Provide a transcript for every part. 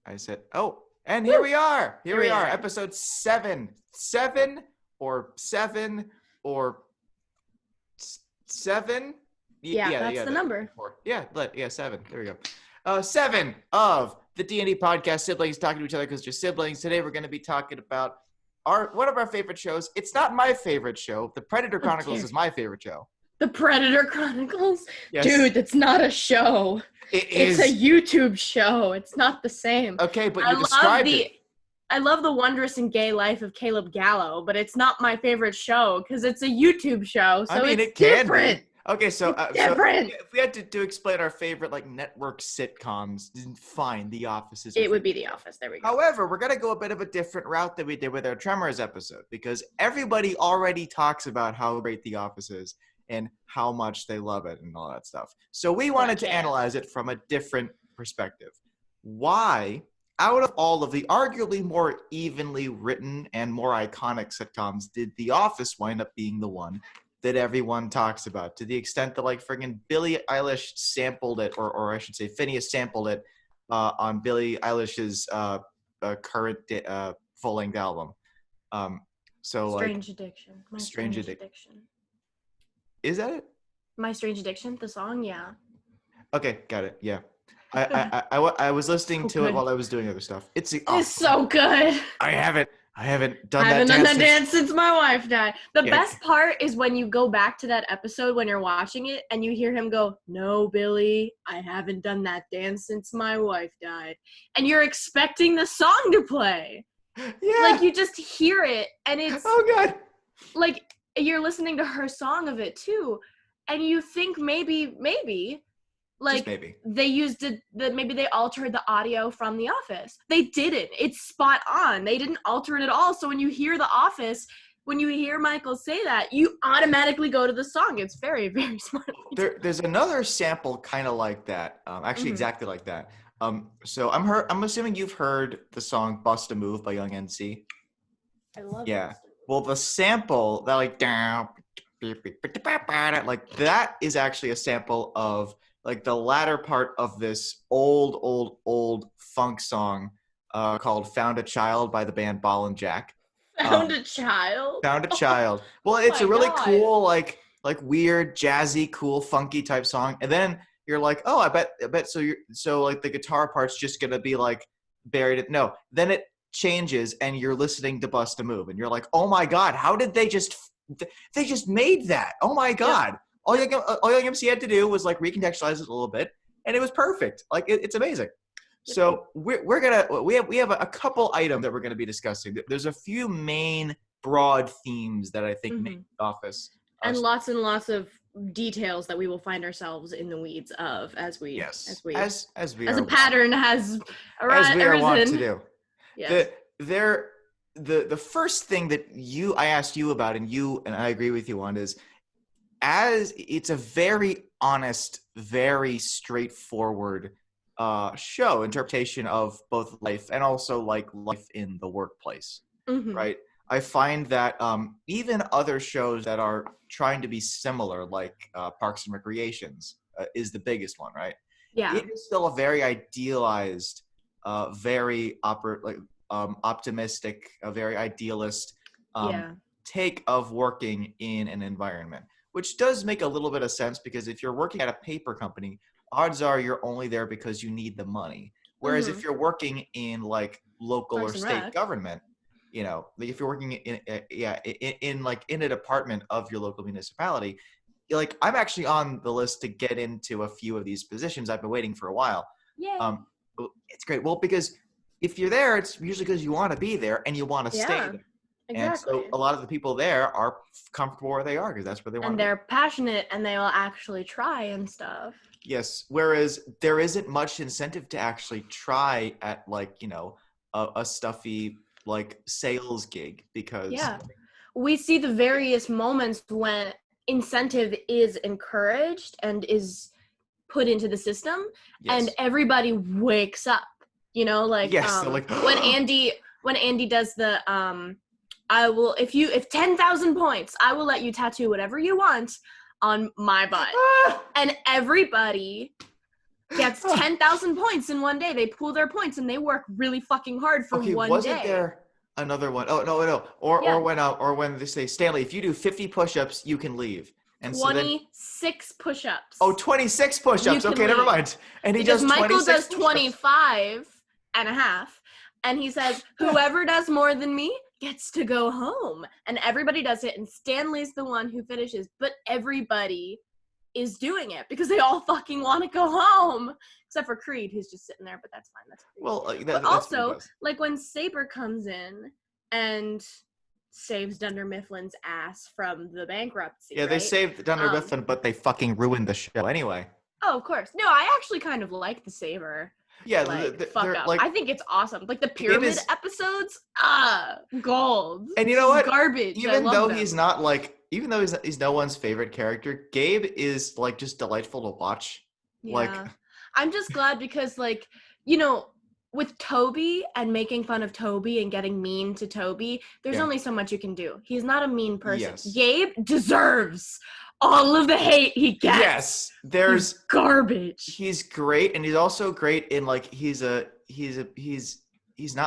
I said, oh, and Woo! here we are. Here we are. are. Episode 7. 7 or 7 or 7? Yeah, that's the number. 7. There we go. 7 of the D&D podcast, siblings talking to each other because you're siblings. Today we're going to be talking about one of our favorite shows. It's not my favorite show. The Predator Chronicles is my favorite show. The Predator Chronicles? Yes. Dude, that's not a show. It's a YouTube show. It's not the same. Okay, but you described it. I love the wondrous and gay life of Caleb Gallo, but it's not my favorite show because it's a YouTube show, so it's different. Be. Okay, so different. So if we had to explain our favorite network sitcoms, fine, The Office is. It would be The Office. There we go. However, we're gonna go a bit of a different route than we did with our Tremors episode because everybody already talks about how great The Office is and how much they love it and all that stuff. So we wanted to analyze it from a different perspective. Why, out of all of the arguably more evenly written and more iconic sitcoms, did The Office wind up being the one that everyone talks about, to the extent that friggin' Billie Eilish sampled it, or I should say Phineas sampled it on Billie Eilish's current full-length album. Strange Addiction. My Strange Addiction. Is that it? My Strange Addiction, the song, yeah. Okay, got it. Yeah, I was listening to it while I was doing other stuff. It's so good. I haven't done that dance since my wife died. The best part is when you go back to that episode when you're watching it and you hear him go, "No, Billy, I haven't done that dance since my wife died," and you're expecting the song to play. Yeah. You just hear it and it's God. You're listening to her song of it too, and you think maybe they used it, that maybe they altered the audio from The Office. They didn't. It's spot on. They didn't alter it at all. So when you hear The Office, when you hear Michael say that, you automatically go to the song. It's very, very smart. There's another sample kind of like that. Actually, exactly like that. So I'm assuming you've heard the song "Bust a Move" by Young NC. I love it. Yeah. Well, the sample that that is actually a sample of the latter part of this old funk song called "Found a Child" by the band Ball and Jack. Found a child. Well, it's a really cool, weird, jazzy, cool, funky type song. And then you're like, oh, I bet. So the guitar part's just gonna be buried. No, then it changes, and you're listening to "Bust a Move," and you're like, oh my God, how did they just made that? Oh my God. Yeah. All Young MC had to do was recontextualize it a little bit, and it was perfect. It's amazing. So we have a couple items that we're gonna be discussing. There's a few main broad themes that I think make The Office, and lots of details that we will find ourselves in the weeds of as a pattern has arisen. As we are wont to do. Yes. The first thing that I asked you about, and I agree with you on, is as it's a very honest, very straightforward show interpretation of both life and also life in the workplace, right? I find that even other shows that are trying to be similar, Parks and Recreations, is the biggest one, right? Yeah, it is still a very idealized, very optimistic, a very idealist take of working in an environment, which does make a little bit of sense because if you're working at a paper company, odds are you're only there because you need the money. Whereas if you're working in local Parks or state government, if you're working in a department of your local municipality, I'm actually on the list to get into a few of these positions. I've been waiting for a while. Yeah. It's great. Well, because if you're there, it's usually because you want to be there and you want to stay there. Exactly. And so a lot of the people there are comfortable where they are because that's where they want to be. And they're passionate and they will actually try and stuff. Yes. Whereas there isn't much incentive to actually try at a stuffy sales gig because we see the various moments when incentive is encouraged and is put into the system and everybody wakes up, when Andy does the I will if 10,000 points I will let you tattoo whatever you want on my butt. And everybody gets 10,000 points in one day. They pool their points and they work really fucking hard for one wasn't day. there another one? Oh no. Or when they say, Stanley, if you do 50 push-ups, you can leave. And 26 push-ups. Oh, 26 push-ups. Okay, never mind. And he because does Michael does 25 and a half, and he says, whoever does more than me gets to go home. And everybody does it, and Stanley's the one who finishes, but everybody is doing it because they all fucking want to go home. Except for Creed, who's just sitting there, but that's fine. That's Creed. Well, but also, like when Saber comes in and saves Dunder Mifflin's ass from the bankruptcy. Yeah, they saved Dunder Mifflin, but they fucking ruined the show anyway. Oh, of course. No, I actually kind of like the Saber. Yeah, fuck up. I think it's awesome. Like the pyramid episodes, gold. And you know what? Garbage. Even though he's no one's favorite character, Gabe is like just delightful to watch. Yeah. Like, I'm just glad because with Toby and making fun of Toby and getting mean to Toby, there's only so much you can do. He's not a mean person. Yes. Gabe deserves all of the hate he gets. Yes, he's garbage. He's great, and he's also great in like he's not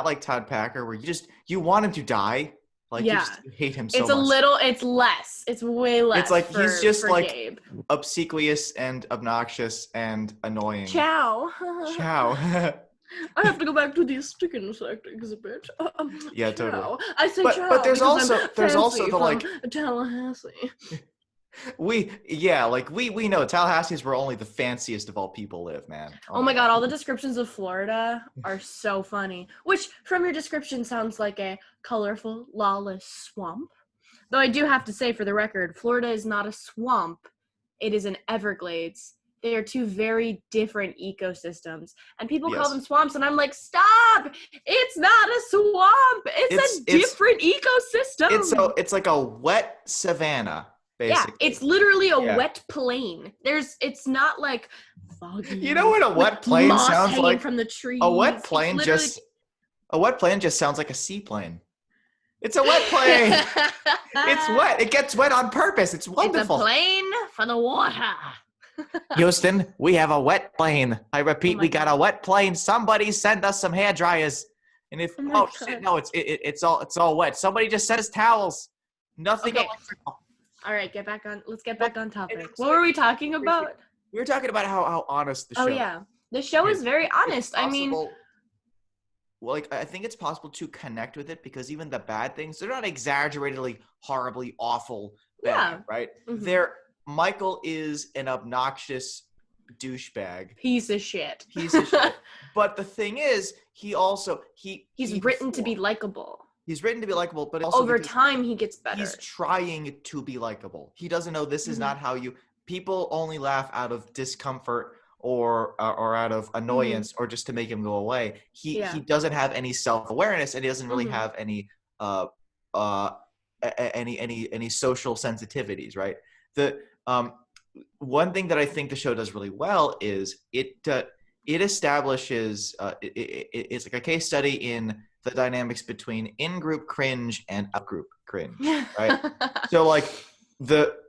like Todd Packer where you want him to die. Like you just hate him so much. It's less. It's way less. It's like he's just like Gabe. Obsequious and obnoxious and annoying. Ciao. I have to go back to the stick insect exhibit. Yeah, totally. I say ciao. But there's also the like Tallahassee. We know Tallahassee is where only the fanciest of all people live, man. Oh my god, all the descriptions of Florida are so funny. Which, from your description, sounds like a colorful, lawless swamp. Though I do have to say, for the record, Florida is not a swamp. It is an Everglades. They are two very different ecosystems. And people call them swamps, and I'm like, stop! It's not a swamp! It's a different ecosystem! It's like a wet savanna. Basically. Yeah, it's literally a wet plain. It's not like foggy. You know what a wet plain sounds like? From the trees. A wet plain just sounds like a seaplane. It's a wet plane. It's wet. It gets wet on purpose. It's wonderful. It's a plane for the water. Houston, we have a wet plane. I repeat, we got a wet plane. Somebody send us some hair dryers. And if shit, no, it's all wet. Somebody just send us towels. Nothing electrical. All right, let's get back on topic. What were we talking about? We were talking about how honest the show is. Oh, yeah. The show is very honest. I mean... I think it's possible to connect with it because even the bad things, they're not exaggeratedly, horribly awful bad, right? Mm-hmm. Michael is an obnoxious douchebag. Piece of shit. But the thing is, he's written to be likable. He's written to be likable, but also over time he gets better. He's trying to be likable. He doesn't know this is not how people only laugh out of discomfort or out of annoyance or just to make him go away. He doesn't have any self-awareness, and he doesn't really have any social sensitivities, right? The one thing that I think the show does really well is it establishes it's like a case study in the dynamics between in-group cringe and out-group cringe, right? So like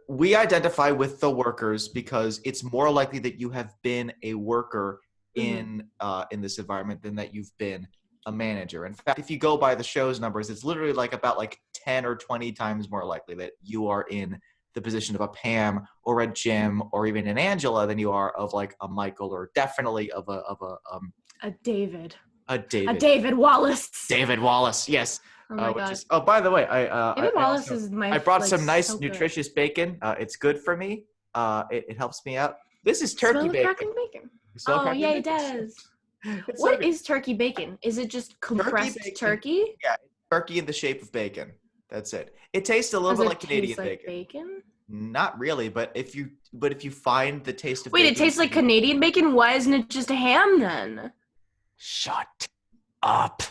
we identify with the workers because it's more likely that you have been a worker in this environment than that you've been a manager. In fact, if you go by the show's numbers, it's literally about 10 or 20 times more likely that you are in the position of a Pam or a Jim or even an Angela than you are of like a Michael or definitely of a David. A David Wallace. David Wallace, yes. Oh my God. By the way, David Wallace is I brought some nice, nutritious bacon. It's good for me. It helps me out. This is turkey bacon. Oh, yeah, it does. What is turkey bacon? Is it just compressed turkey? Yeah, turkey in the shape of bacon. That's it. It tastes a little bit like Canadian bacon. Not really, but if you find the taste of bacon. Wait, it tastes like Canadian bacon? Why isn't it just a ham then? Shut up.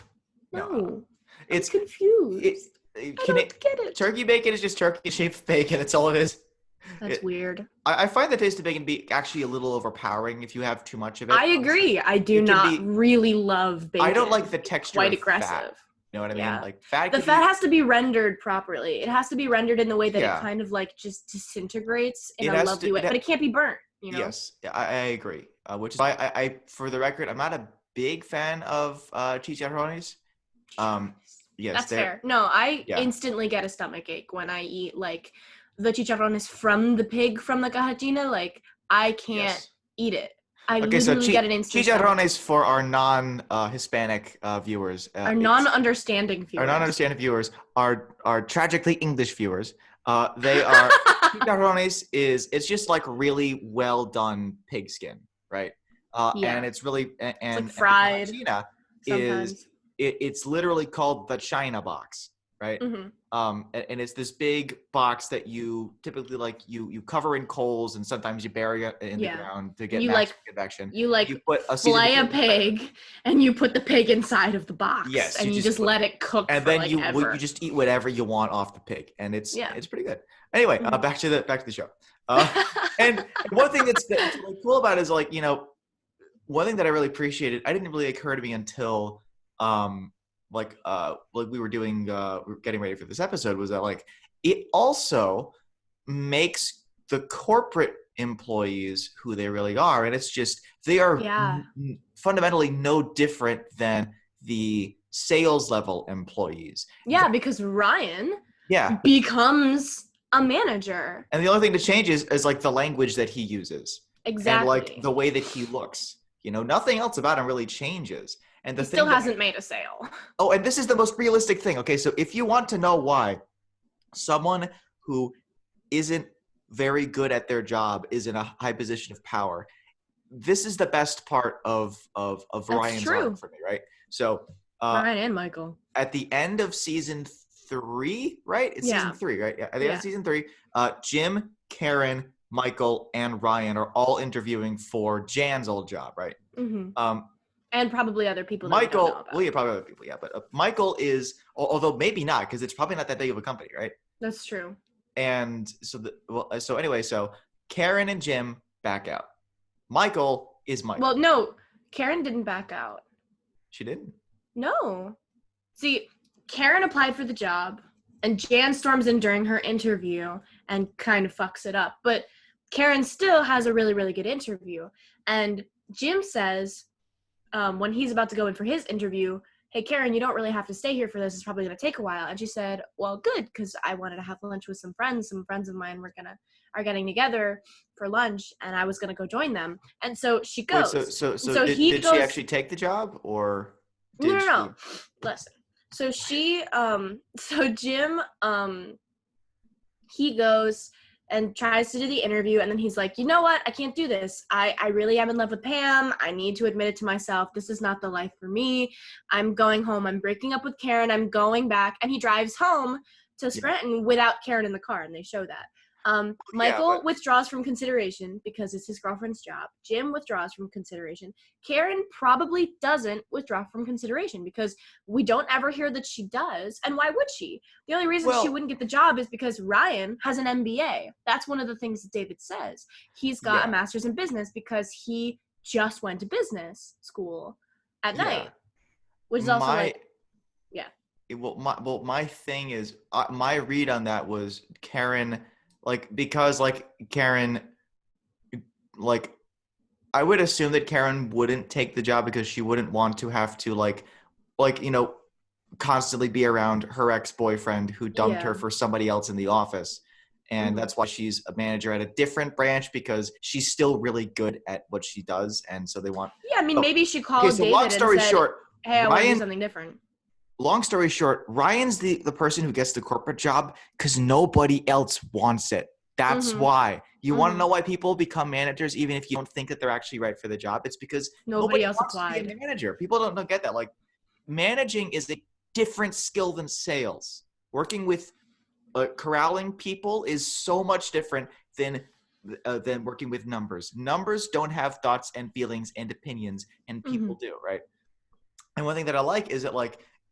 No. It's confused. I don't get it. Turkey bacon is just turkey shaped bacon. That's all it is. That's weird. I find the taste of bacon be actually a little overpowering if you have too much of it. I agree. I do not really love bacon. I don't like the texture quite of aggressive. Fat. You know what I mean? Yeah. Like fat. The fat has to be rendered properly. It has to be rendered in the way that it kind of like just disintegrates in a lovely way. But it can't be burnt. You know? Yes, I agree. which is why I, for the record, I'm not a big fan of chicharrones. Yes, that's fair. No, I instantly get a stomach ache when I eat like the chicharrones from the pig from the cajachina. Like I can't eat it. I literally get an instant chicharrones for our non-Hispanic viewers. Our non-understanding viewers. Our non-understanding viewers are tragically English viewers. They are chicharrones it's just like really well done pig skin, right? And it's really and it's like fried. And the cajachina is it's literally called the China box, right? Mm-hmm. And it's this big box that you typically like you cover in coals and sometimes you bury it in the ground to get convection. You put flay a pig and you put the pig inside of the box. Yes, and you just let it cook. And then you just eat whatever you want off the pig, and it's pretty good. Anyway, back to the show. And one thing that's really cool about it is like one thing that I really appreciated. I didn't really occur to me until like we were doing we were getting ready for this episode was that like it also makes the corporate employees who they really are, and it's just they are fundamentally no different than the sales level employees. Because Ryan becomes a manager, and the only thing that changes is like the language that he uses and like the way that he looks. Nothing else about him really changes. And he still hasn't made a sale. Oh, and this is the most realistic thing. Okay, so if you want to know why someone who isn't very good at their job is in a high position of power, this is the best part of Ryan's arc for me, right? So Ryan and Michael. At the end of season 3, right? It's season 3, right? Yeah. At the end of season 3, Jim, Karen, Michael, and Ryan are all interviewing for Jan's old job, right? Mm-hmm. And probably other people. Michael, probably other people, but Michael is, although maybe not, because it's probably not that big of a company, right? That's true. And so Karen and Jim back out. Michael is Michael. Well, no, Karen didn't back out. She didn't? No. See, Karen applied for the job, and Jan storms in during her interview and kind of fucks it up. But Karen still has a really, really good interview. And Jim says, when he's about to go in for his interview, hey, Karen, you don't really have to stay here for this. It's probably going to take a while. And she said, well, good, because I wanted to have lunch with some friends. Some friends of mine are getting together for lunch, and I was going to go join them. And so she goes. Wait, so did she actually take the job, or did No. Listen. So Jim, he goes and tries to do the interview, and then he's like, you know what? I can't do this. I really am in love with Pam. I need to admit it to myself. This is not the life for me. I'm going home. I'm breaking up with Karen. I'm going back. And he drives home to Scranton without Karen in the car, and they show that. Michael withdraws from consideration because it's his girlfriend's job. Jim withdraws from consideration. Karen probably doesn't withdraw from consideration because we don't ever hear that she does. And why would she? The only reason she wouldn't get the job is because Ryan has an MBA. That's one of the things that David says. He's got a master's in business because he just went to business school at night, which is also my thing is my read on that was Karen. Because Karen, I would assume that Karen wouldn't take the job because she wouldn't want to have to constantly be around her ex-boyfriend who dumped her for somebody else in the office. And that's why she's a manager at a different branch, because she's still really good at what she does. And so they want. Yeah, I mean, maybe she called David and said, hey, I want to do something different. Long story short, Ryan's the person who gets the corporate job because nobody else wants it. That's why. You want to know why people become managers, even if you don't think that they're actually right for the job? It's because nobody else wants to be a manager. People don't get that. Managing is a different skill than sales. Working with corralling people is so much different than working with numbers. Numbers don't have thoughts and feelings and opinions, and people do, right? And one thing that I like is that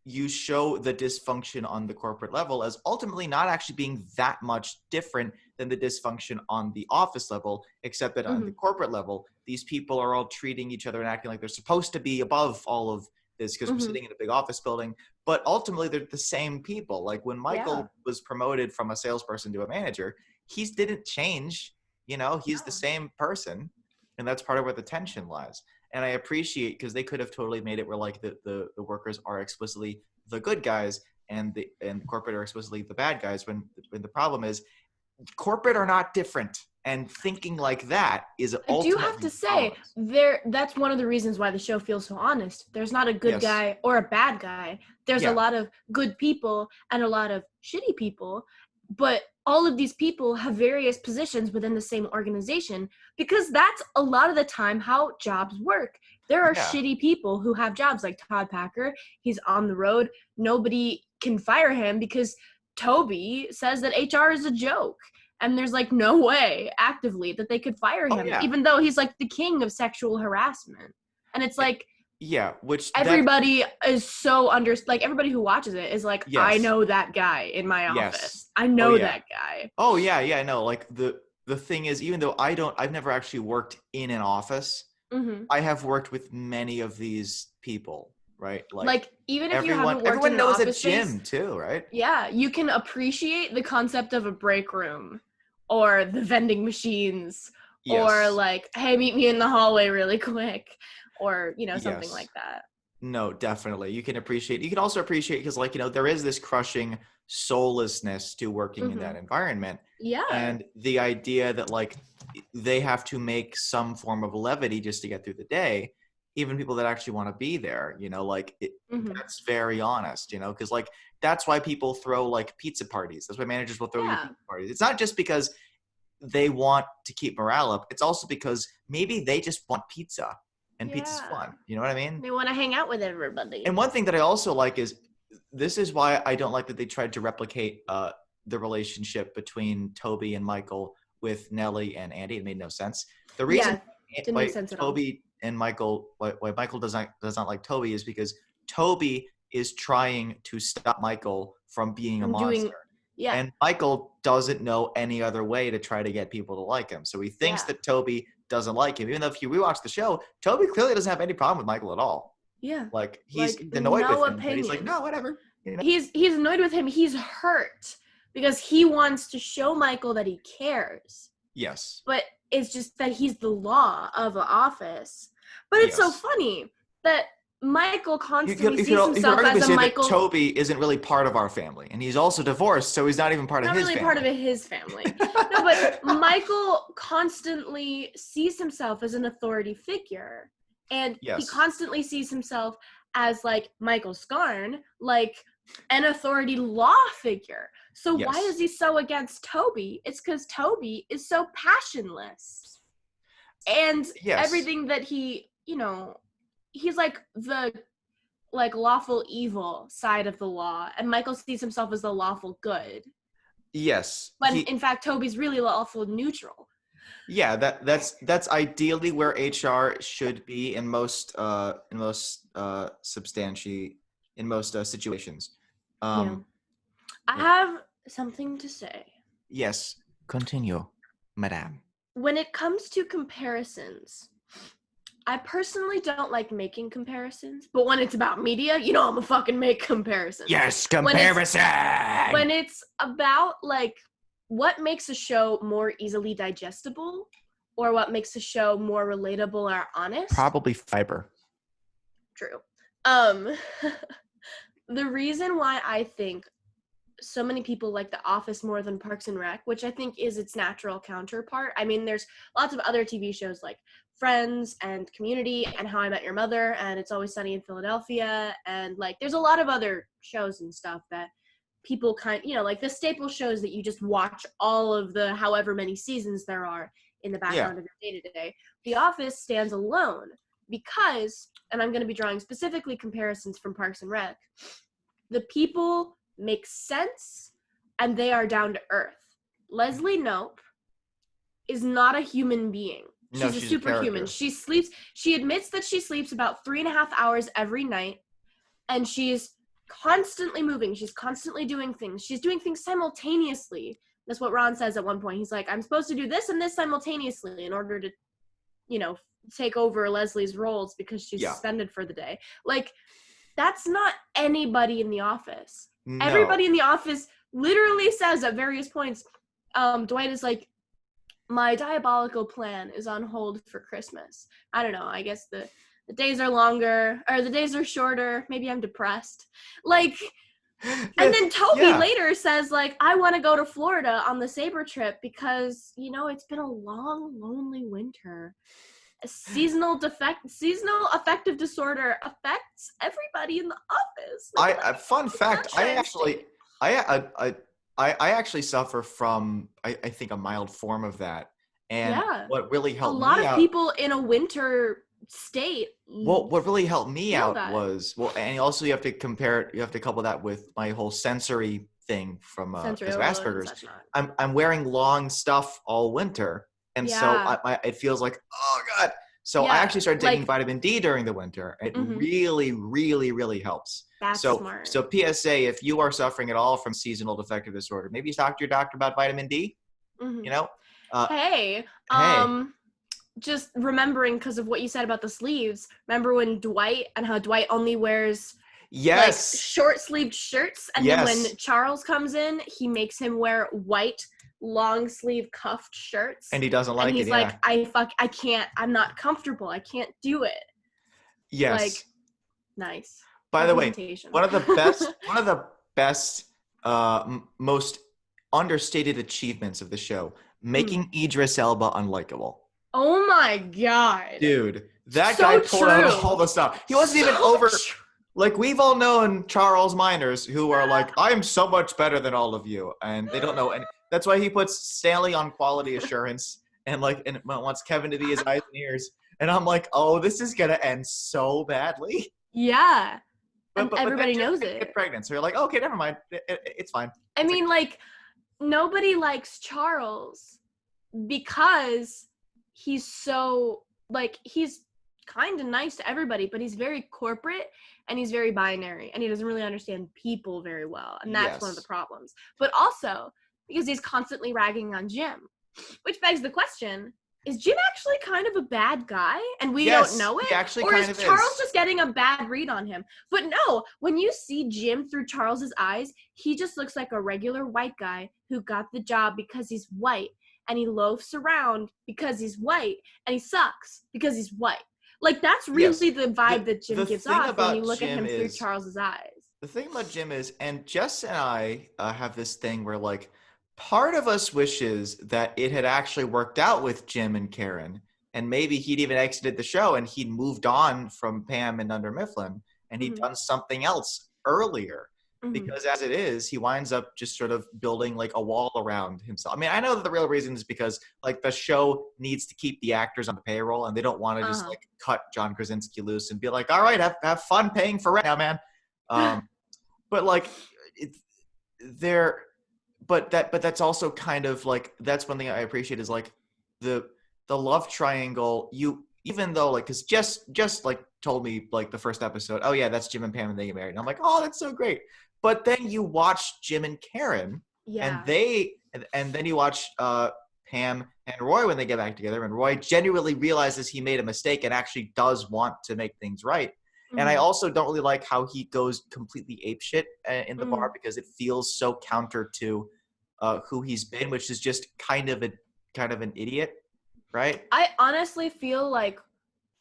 you show the dysfunction on the corporate level as ultimately not actually being that much different than the dysfunction on the office level, except that on the corporate level, these people are all treating each other and acting like they're supposed to be above all of this because we're sitting in a big office building. But ultimately, they're the same people. When Michael was promoted from a salesperson to a manager, he didn't change. He's the same person. And that's part of where the tension lies. And I appreciate, because they could have totally made it where like the workers are explicitly the good guys and corporate are explicitly the bad guys, when the problem is corporate are not different, and thinking like that is I do ultimately have to say, that's one of the reasons why the show feels so honest. There's not a good guy or a bad guy. There's a lot of good people and a lot of shitty people, but all of these people have various positions within the same organization, because that's a lot of the time how jobs work. There are shitty people who have jobs, like Todd Packer. He's on the road. Nobody can fire him because Toby says that HR is a joke. And there's like no way actively that they could fire him, even though he's like the king of sexual harassment. And it's like, which everybody is so everybody who watches it is like, I know that guy in my office. I know that guy. Oh yeah, yeah, I know. Like the thing is, even though I've never actually worked in an office, I have worked with many of these people, right? Like even if you haven't worked in an office, everyone knows a gym too, right? Yeah, you can appreciate the concept of a break room, or the vending machines, or like, hey, meet me in the hallway really quick, or, you know, something like that. No, definitely. You can also appreciate, because like, you know, there is this crushing soullessness to working in that environment. Yeah. And the idea that like they have to make some form of levity just to get through the day, even people that actually want to be there, you know, like that's very honest, you know, because like that's why people throw like pizza parties. That's why managers will throw you pizza parties. It's not just because they want to keep morale up. It's also because maybe they just want pizza, and pizza's fun. You know what I mean? They want to hang out with everybody. And one thing that I also like is, this is why I don't like that they tried to replicate the relationship between Toby and Michael with Nellie and Andy. It made no sense. The reason didn't make sense at all. Toby and Michael, why Michael does not like Toby, is because Toby is trying to stop Michael from being a monster. And Michael doesn't know any other way to try to get people to like him. So he thinks that Toby doesn't like him. Even though if you rewatch the show, Toby clearly doesn't have any problem with Michael at all. Yeah. Like he's annoyed with him. But he's like, no, whatever. You know? He's annoyed with him. He's hurt because he wants to show Michael that he cares. Yes. But it's just that he's the law of the office. But it's so funny that Michael constantly sees himself as a Michael. Toby isn't really part of our family, and he's also divorced, so he's not even part of his family. Not really part of his family. No, but Michael constantly sees himself as an authority figure, and he constantly sees himself as like Michael Scarn, like an authority law figure. So why is he so against Toby? It's because Toby is so passionless, and everything that he, you know. He's like the lawful evil side of the law, and Michael sees himself as the lawful good. Yes. But in fact, Toby's really lawful neutral. Yeah, that's ideally where HR should be in most situations. I have something to say. Yes, continue, madame. When it comes to comparisons, I personally don't like making comparisons, but when it's about media, you know I'm gonna fucking make comparisons. Yes, comparison! When it's about, like, what makes a show more easily digestible, or what makes a show more relatable or honest? Probably fiber. True. The reason why I think so many people like The Office more than Parks and Rec, which I think is its natural counterpart. I mean, there's lots of other TV shows like Friends and Community and How I Met Your Mother and It's Always Sunny in Philadelphia, and like there's a lot of other shows and stuff that people like the staple shows that you just watch all of the however many seasons there are in the background of your day-to-day. The Office stands alone because, and I'm going to be drawing specifically comparisons from Parks and Rec, the people make sense and they are down to earth. Leslie Knope is not a human being. She's a superhuman. She admits that she sleeps about 3.5 hours every night, and she's constantly moving. She's constantly doing things. She's doing things simultaneously. That's what Ron says at one point. He's like, I'm supposed to do this and this simultaneously in order to, take over Leslie's roles because she's suspended for the day. Like, that's not anybody in the office. No. Everybody in the office literally says at various points, Dwight is like, my diabolical plan is on hold for Christmas. I don't know. I guess the days are longer, or the days are shorter. Maybe I'm depressed. Like, and then Toby later says, like, I want to go to Florida on the Sabre trip because, you know, it's been a long, lonely winter. Seasonal affective disorder affects everybody in the office. Like, fun fact, I actually suffer from I think a mild form of that. And what really helped me out, a lot of people in a winter state. Well, what really helped me out was, and also you have to couple that with my whole sensory thing from Asperger's. I'm wearing long stuff all winter, and so it feels like, oh god. So I actually started taking vitamin D during the winter. It really, really, really helps. That's smart. So PSA, if you are suffering at all from seasonal affective disorder, maybe talk to your doctor about vitamin D. You know. Hey. Just remembering because of what you said about the sleeves. Remember when Dwight and how Dwight only wears like short-sleeved shirts, and then when Charles comes in, he makes him wear white long-sleeve cuffed shirts, and he doesn't like it. He's like, I can't. I'm not comfortable. I can't do it. Yes. Like, nice. By the way, one of the best, most understated achievements of the show, making Idris Elba unlikable. Oh my god. Dude, that guy pulled out all the stuff. He wasn't even over. Like, we've all known Charles Miners who are like, I'm so much better than all of you. And they don't know. And that's why he puts Stanley on quality assurance and wants Kevin to be his eyes and ears. And I'm like, oh, this is going to end so badly. Yeah. But everybody knows it. Get pregnant. So you're like, okay, never mind. It's fine. I mean, like, nobody likes Charles because he's so, like, he's kind of nice to everybody, but he's very corporate and he's very binary and he doesn't really understand people very well. And that's one of the problems. But also because he's constantly ragging on Jim, which begs the question, is Jim actually kind of a bad guy and we don't know it? He actually or is Charles just getting a bad read on him? But no, when you see Jim through Charles's eyes, he just looks like a regular white guy who got the job because he's white, and he loafs around because he's white, and he sucks because he's white. Like, that's really the vibe that Jim gives off when you look at him through Charles's eyes. The thing about Jim is, and Jess and I have this thing where, like, part of us wishes that it had actually worked out with Jim and Karen, and maybe he'd even exited the show and he'd moved on from Pam and Under Mifflin, and he'd done something else earlier. Because as it is, he winds up just sort of building like a wall around himself. I mean, I know that the real reason is because like the show needs to keep the actors on the payroll, and they don't want to just like cut John Krasinski loose and be like, all right, have fun paying for rent now, man. But like but that's also kind of like, that's one thing I appreciate is like the love triangle. Even though like, cause just like told me like the first episode, oh yeah, that's Jim and Pam and they get married. And I'm like, oh, that's so great. But then you watch Jim and Karen, and then you watch Pam and Roy when they get back together, and Roy genuinely realizes he made a mistake and actually does want to make things right. And I also don't really like how he goes completely apeshit in the bar, because it feels so counter to who he's been, which is just kind of an idiot, right? I honestly feel like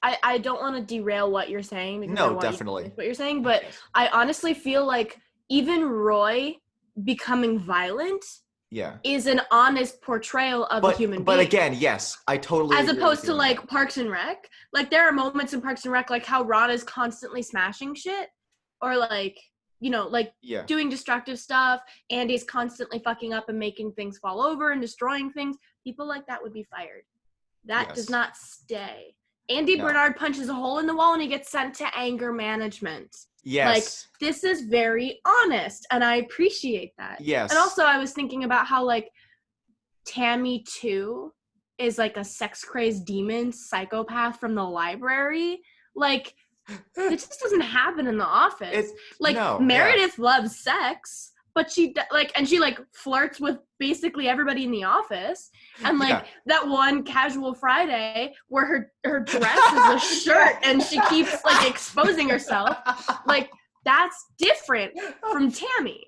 I don't want to derail what you're saying. Because no, definitely. What you're saying, but I honestly feel like even Roy becoming violent is an honest portrayal of a human being. But again, yes, I totally agree. As opposed to like Parks and Rec. Like, there are moments in Parks and Rec like how Ron is constantly smashing shit, or like, you know, like doing destructive stuff. Andy's constantly fucking up and making things fall over and destroying things. People like that would be fired. That does not stay. Andy Bernard punches a hole in the wall and he gets sent to anger management. Yes. Like, this is very honest, and I appreciate that. Yes. And also, I was thinking about how, like, Tammy, too, is, like, a sex-crazed demon psychopath from the library. Like, it just doesn't happen in the office. Meredith loves sex, but she, like, and she, like, flirts with basically everybody in the office. And, like, that one casual Friday where her dress is a shirt and she keeps, like, exposing herself. Like, that's different from Tammy.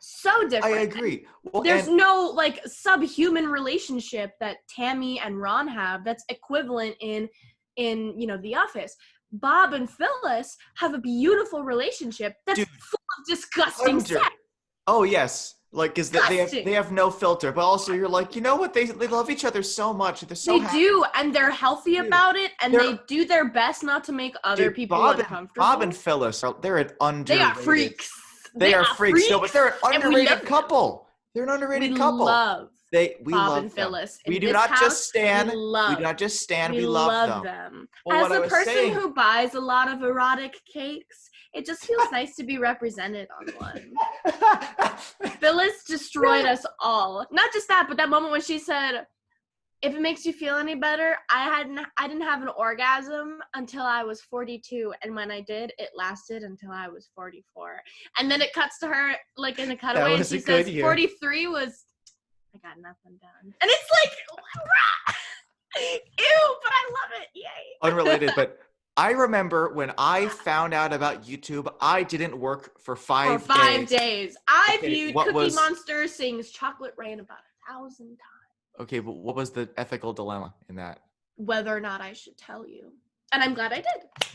so different. I agree. Well, there's no like subhuman relationship that Tammy and Ron have that's equivalent in The Office. Bob and Phyllis have a beautiful relationship that's full of disgusting sex. Oh yes, like because they have no filter, but also you're like, you know what? They love each other so much. They're so happy. Do, and they're healthy about it, and they do their best not to make other people uncomfortable. Bob and Phyllis they're an underrated. They are freaks. They are freaks. No, but they're an underrated couple. They're an underrated couple. We Bob love and Phyllis. We do not just stand. We do not just stand. We love them. Well, as a person who buys a lot of erotic cakes, it just feels nice to be represented on one. Phyllis destroyed us all. Not just that, but that moment when she said, "If it makes you feel any better, I didn't have an orgasm until I was 42, and when I did, it lasted until I was 44." And then it cuts to her like in a cutaway, and she says, 43 was. I got nothing done. And it's like, ew, but I love it. Yay. Unrelated, but I remember when I found out about YouTube, I didn't work for 5 days. For 5 days. I viewed Cookie Monster sings Chocolate Rain about 1,000 times. Okay, but what was the ethical dilemma in that? Whether or not I should tell you. And I'm glad I did.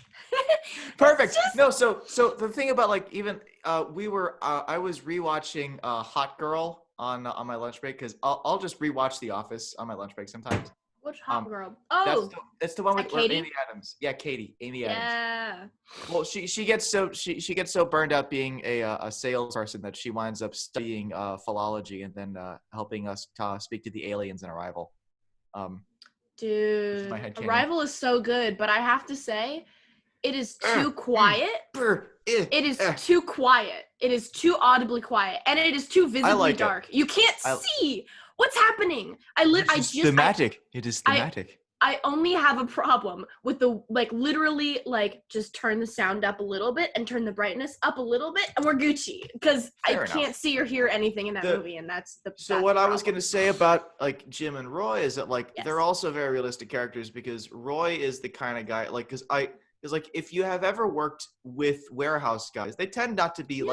Perfect. No, so the thing about like even I was rewatching Hot Girl on my lunch break because I'll just rewatch The Office on my lunch break sometimes. Which Hot Girl? Oh, that's the one with Amy Adams. Yeah, Amy Adams. Yeah. Well, she gets so burned out being a salesperson that she winds up studying philology and then helping us speak to the aliens in Arrival. Dude, Arrival is so good, but I have to say, it is too quiet. It is too quiet. It is too audibly quiet, and it is too visibly dark. You can't see what's happening. It is thematic. I only have a problem with the literally just turn the sound up a little bit and turn the brightness up a little bit, and we're Gucci because I can't see or hear anything in that movie, and that's the. So what I was gonna say about Jim and Roy is that they're also very realistic characters because Roy is the kind of guy because if you have ever worked with warehouse guys, they tend not to be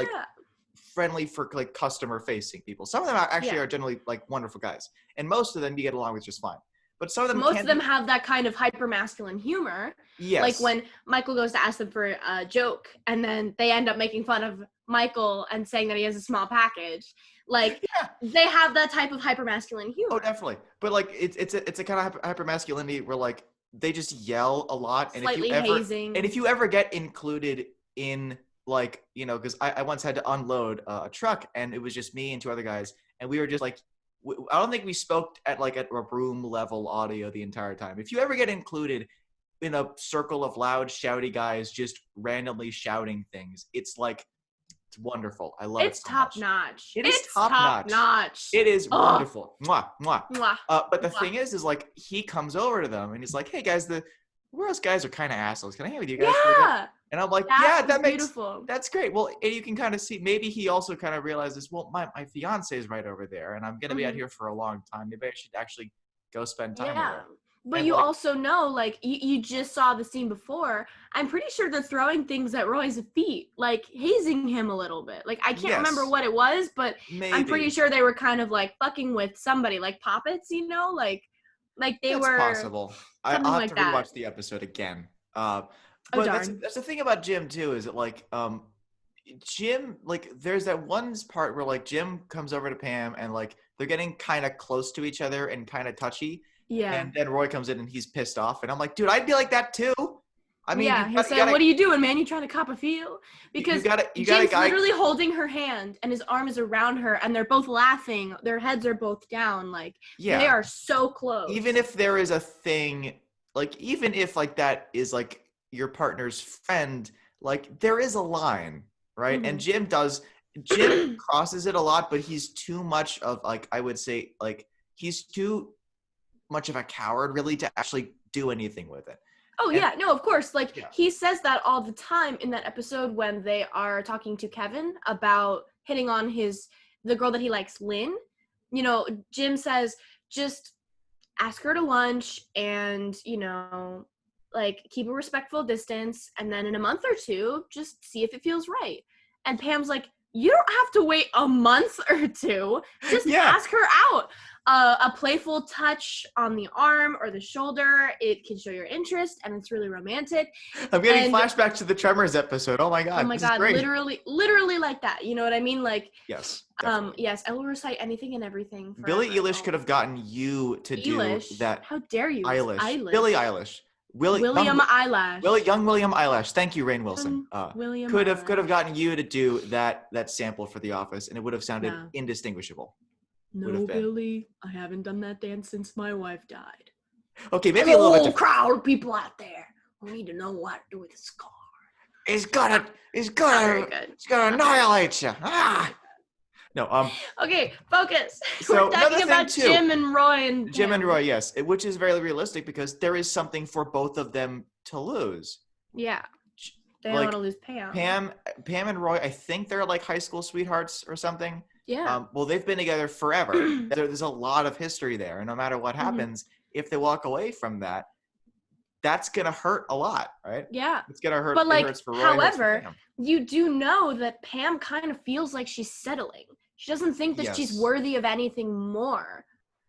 friendly for customer facing people. Some of them are generally wonderful guys, and most of them you get along with just fine. But some of them have that kind of hyper masculine humor. Yes. Like when Michael goes to ask them for a joke, and then they end up making fun of Michael and saying that he has a small package. They have that type of hyper masculine humor. Oh, definitely. But it's a kind of hyper masculinity where they just yell a lot, and slightly hazing. And if you ever get included in because I once had to unload a truck, and it was just me and 2 other guys, and we were just I don't think we spoke at a room level audio the entire time. If you ever get included in a circle of loud, shouty guys just randomly shouting things, it's wonderful. I love it. It's top notch. It's top notch. It is wonderful. Mwah, mwah. Mwah. But the thing is he comes over to them and he's like, "Hey guys, the warehouse guys are kind of assholes. Can I hang with you guys?" Yeah. And I'm like, that makes beautiful. That's great. Well, and you can kind of see, maybe he also kind of realizes, well, my fiance is right over there, and I'm going to be out here for a long time. Maybe I should actually go spend time with her. But you also know, you just saw the scene before. I'm pretty sure they're throwing things at Roy's feet, hazing him a little bit. I can't remember what it was, but maybe. I'm pretty sure they were kind of fucking with somebody, poppets, they that's were. Possible. I'll have to rewatch the episode again. But that's the thing about Jim too, is that Jim, there's that one part where Jim comes over to Pam and they're getting kind of close to each other and kind of touchy. Yeah. And then Roy comes in and he's pissed off, and I'm like, dude, I'd be like that too. I mean, he said, "What are you doing, man? You trying to cop a feel?" Because Jim's literally holding her hand, and his arm is around her, and they're both laughing. Their heads are both down. They are so close. Even if there is a thing, even if that is your partner's friend, there is a line, right? Mm-hmm. And Jim crosses it a lot, but he's too much of I would say he's too much of a coward really to actually do anything with it. Oh, yeah. No, of course. He says that all the time in that episode when they are talking to Kevin about hitting on the girl that he likes, Lynn. Jim says, just ask her to lunch and, keep a respectful distance. And then in a month or two, just see if it feels right. And Pam's like, you don't have to wait a month or two. Just ask her out. A playful touch on the arm or the shoulder, it can show your interest, and it's really romantic. I'm getting flashbacks to the Tremors episode. Oh my god! Oh my god! Literally like that. You know what I mean? Like yes, definitely. Yes. I will recite anything and everything. Billie Eilish could have gotten you to do that. How dare you? Eilish. Billie Eilish. William Eyelash. Young William Eyelash. Thank you, Rainn Wilson. William could have gotten you to do that sample for The Office, and it would have sounded indistinguishable. No, Billy, I haven't done that dance since my wife died. Okay, maybe a little bit. Crowd of people out there who need to know what to do with the scar. He's gonna annihilate you. Ah. No. Okay, focus. So we're talking about Jim and Roy and Jim and Roy, yes, which is very realistic because there is something for both of them to lose. Yeah. They don't want to lose Pam. Pam and Roy, I think they're like high school sweethearts or something. Yeah. Well, they've been together forever. There's a lot of history there, and no matter what happens, if they walk away from that, that's gonna hurt a lot, right? Yeah. It's gonna hurt. But it hurts for Roy, however, you do know that Pam kind of feels like she's settling. She doesn't think that she's worthy of anything more.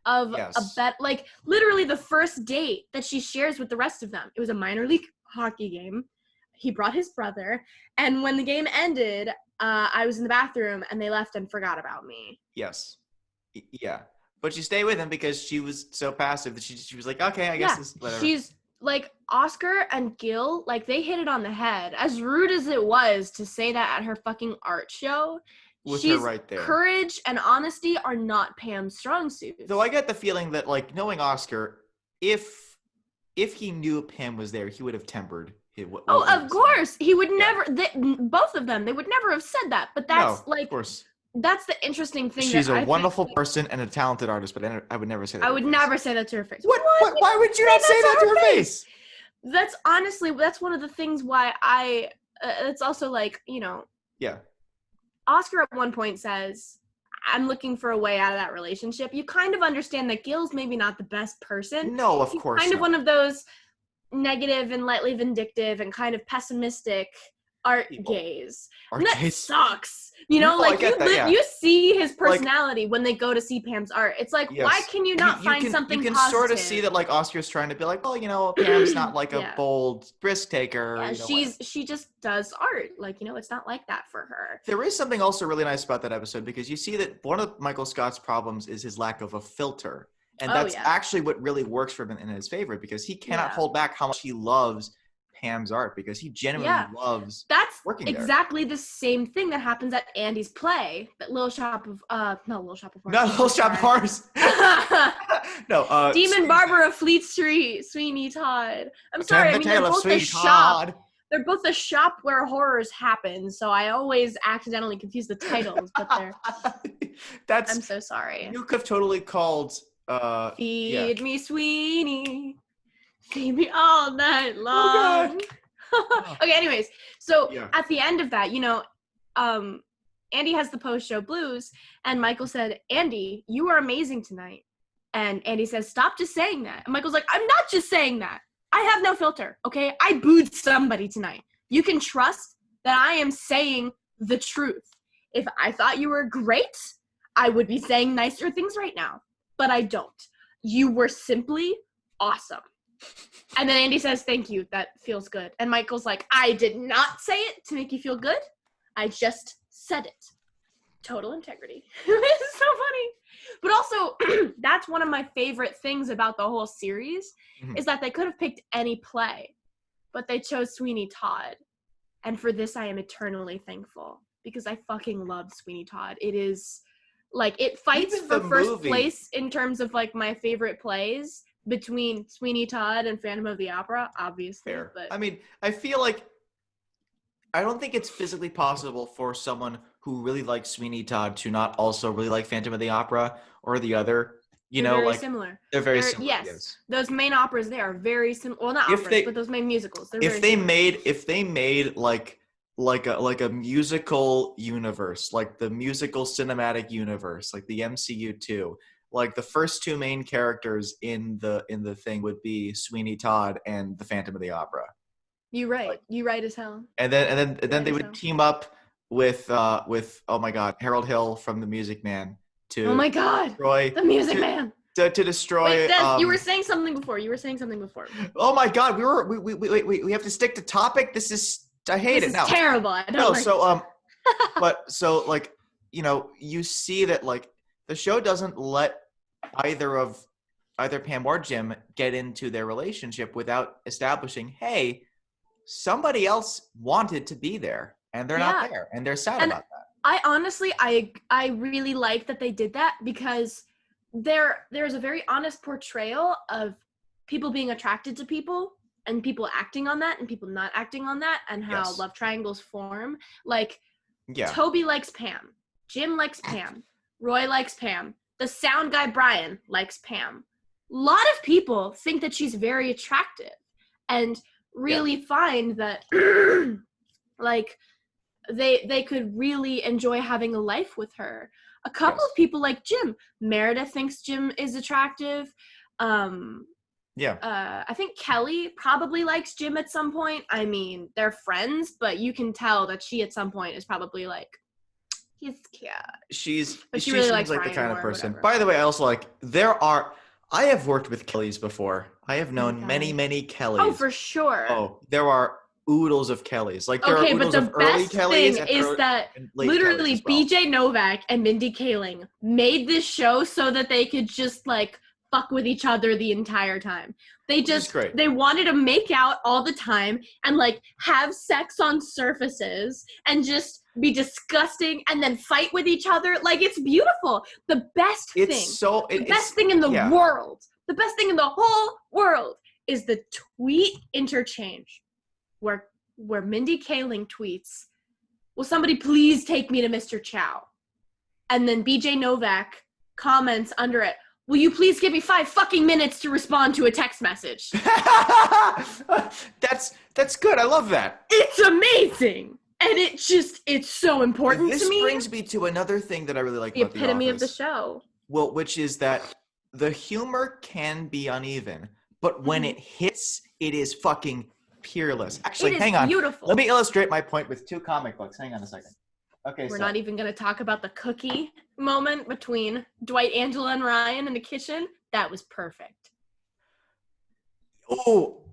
Of a bet, like literally the first date that she shares with the rest of them. It was a minor league hockey game. He brought his brother, and when the game ended, I was in the bathroom, and they left and forgot about me. Yes. Yeah. But she stayed with him because she was so passive that she was like, okay, I guess this whatever. She's like Oscar and Gil, like they hit it on the head. As rude as it was to say that at her fucking art show, her right there. Courage and honesty are not Pam's strong suits. Though I get the feeling that, like, knowing Oscar, if he knew Pam was there, he would have tempered. Of course. He would never, both of them, they would never have said that. But that's of course. That's the interesting thing. She's a wonderful person and a talented artist, but I would never say that. I would never say that to her face. What? Why would you not say that to her face? That's one of the things why it's also like, you know. Yeah. Oscar at one point says, I'm looking for a way out of that relationship. You kind of understand that Gil's maybe not the best person. No, of course kind not. of one of those negative and lightly vindictive and kind of pessimistic art gays. And that sucks. You know, like you see his personality when they go to see Pam's art. It's like, why can you not find something positive? You can sort of see that, like, Oscar's trying to be like, well, you know, Pam's not like a bold risk taker. Yeah, she just does art. Like, you know, it's not like that for her. There is something also really nice about that episode because you see that one of Michael Scott's problems is his lack of a filter. And that's actually what really works for him in his favor because he cannot hold back how much he loves Pam's art because he genuinely loves working there. That's exactly the same thing that happens at Andy's play, that Little Shop of Horrors. Not Little Shop of Horrors. No, Demon Barber of Fleet Street, Sweeney Todd. I'm sorry, I mean they're both a shop. They're both a shop where horrors happen, so I always accidentally confuse the titles, but they're I'm so sorry. You could have totally called Feed me, Sweeney. Feed me all night long. Oh, okay, anyways. So at the end of that, you know, Andy has the post-show blues, and Michael said, Andy, you are amazing tonight. And Andy says, stop just saying that. And Michael's like, I'm not just saying that. I have no filter, okay? I booed somebody tonight. You can trust that I am saying the truth. If I thought you were great, I would be saying nicer things right now. But I don't. You were simply awesome. And then Andy says, thank you, that feels good. And Michael's like, I did not say it to make you feel good. I just said it. Total integrity. It's so funny. But also, that's one of my favorite things about the whole series is that they could have picked any play, but they chose Sweeney Todd. And for this, I am eternally thankful because I fucking love Sweeney Todd. It is, like, it fights for first place in terms of, like, my favorite plays between Sweeney Todd and Phantom of the Opera, obviously. Fair. But I mean, I feel like I don't think it's physically possible for someone who really likes Sweeney Todd to not also really like Phantom of the Opera or the other. You know, like similar. They're very similar. Yes, those main operas they are very similar. Well, not operas, but those main musicals. If they made like a musical universe, like the musical cinematic universe, like the MCU 2. Like the first two main characters in the thing would be Sweeney Todd and the Phantom of the Opera. You right as hell. And then they would team up with oh my God, Harold Hill from The Music Man Oh to my God, destroy The Music Man. to destroy. Wait, Des, you were saying something before. Oh my God, we have to stick to topic. This is I hate it This now. is terrible. I don't No, like so but so like you see that like the show doesn't let either Pam or Jim get into their relationship without establishing, hey, somebody else wanted to be there and they're not there and they're sad about that. I honestly, I really like that they did that because there's a very honest portrayal of people being attracted to people and people acting on that and people not acting on that and how love triangles form. Like, Toby likes Pam, Jim likes Pam, Roy likes Pam, the sound guy Brian likes Pam. A lot of people think that she's very attractive and really find that like they could really enjoy having a life with her. A couple of people like Jim. Meredith thinks Jim is attractive. I think Kelly probably likes Jim at some point. I mean, they're friends, but you can tell that she at some point is probably like, he's cute. She really seems likes like Ryan the kind of person. whatever. By the way, I also like I have worked with Kellys before. I have known many Kellys. Oh, for sure. Oh, there are oodles of Kellys. Like there are oodles of early Kellys. Okay, but the best thing is that literally BJ Novak and Mindy Kaling made this show so that they could just like fuck with each other the entire time. They wanted to make out all the time and like have sex on surfaces and just be disgusting and then fight with each other. Like, it's beautiful. The best thing in the world, the best thing in the whole world is the tweet interchange where Mindy Kaling tweets, "Will somebody please take me to Mr. Chow?" And then BJ Novak comments under it, "Will you please give me 5 fucking minutes to respond to a text message?" That's good. I love that. It's amazing. And it's so important to me. This brings me to another thing that I really like about The Office. The epitome of the show. Well, which is that the humor can be uneven, but when it hits, it is fucking peerless. Actually, hang on. Beautiful. Let me illustrate my point with 2 comic books. Hang on a second. Okay, We're not even going to talk about the cookie moment between Dwight, Angela, and Ryan in the kitchen. That was perfect. Oh,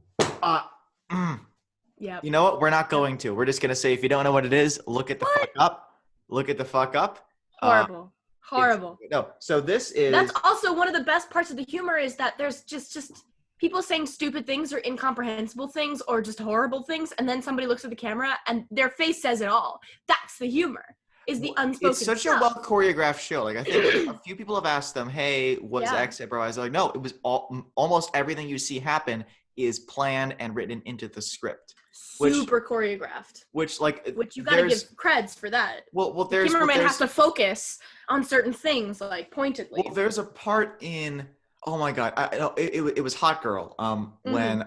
yeah. You know what? We're not going to. We're just going to say, if you don't know what it is, look it the fuck up. Look it the fuck up. Horrible. No. So this is. That's also one of the best parts of the humor is that there's just people saying stupid things or incomprehensible things or just horrible things, and then somebody looks at the camera and their face says it all. That's the humor. Is the unspoken It's such stuff. a well choreographed show. Like, I think a few people have asked them, "Hey, was X improvised?" They're like, "No, it was almost everything you see happen is planned and written into the script." Super choreographed. Which you gotta give creds for that. Well, the cameraman has to focus on certain things, like pointedly. Well, there's a part in. Oh my God! It was Hot Girl. When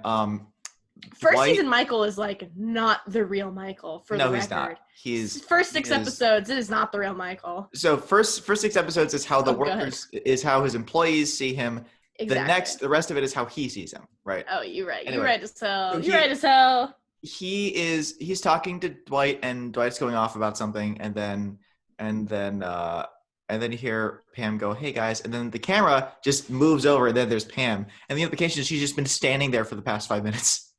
first season Michael is like not the real Michael. For the record, he's not. He's first 6 episodes. It is not the real Michael. So first 6 episodes is how the workers is how his employees see him. Exactly. The rest of it is how he sees him. Right. Oh, you're right. Anyway, you're right as hell. You're right as hell. He's talking to Dwight, and Dwight's going off about something, and then you hear Pam go, "Hey guys," and then the camera just moves over, and then there's Pam, and the implication is she's just been standing there for the past 5 minutes.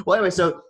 Well, anyway, so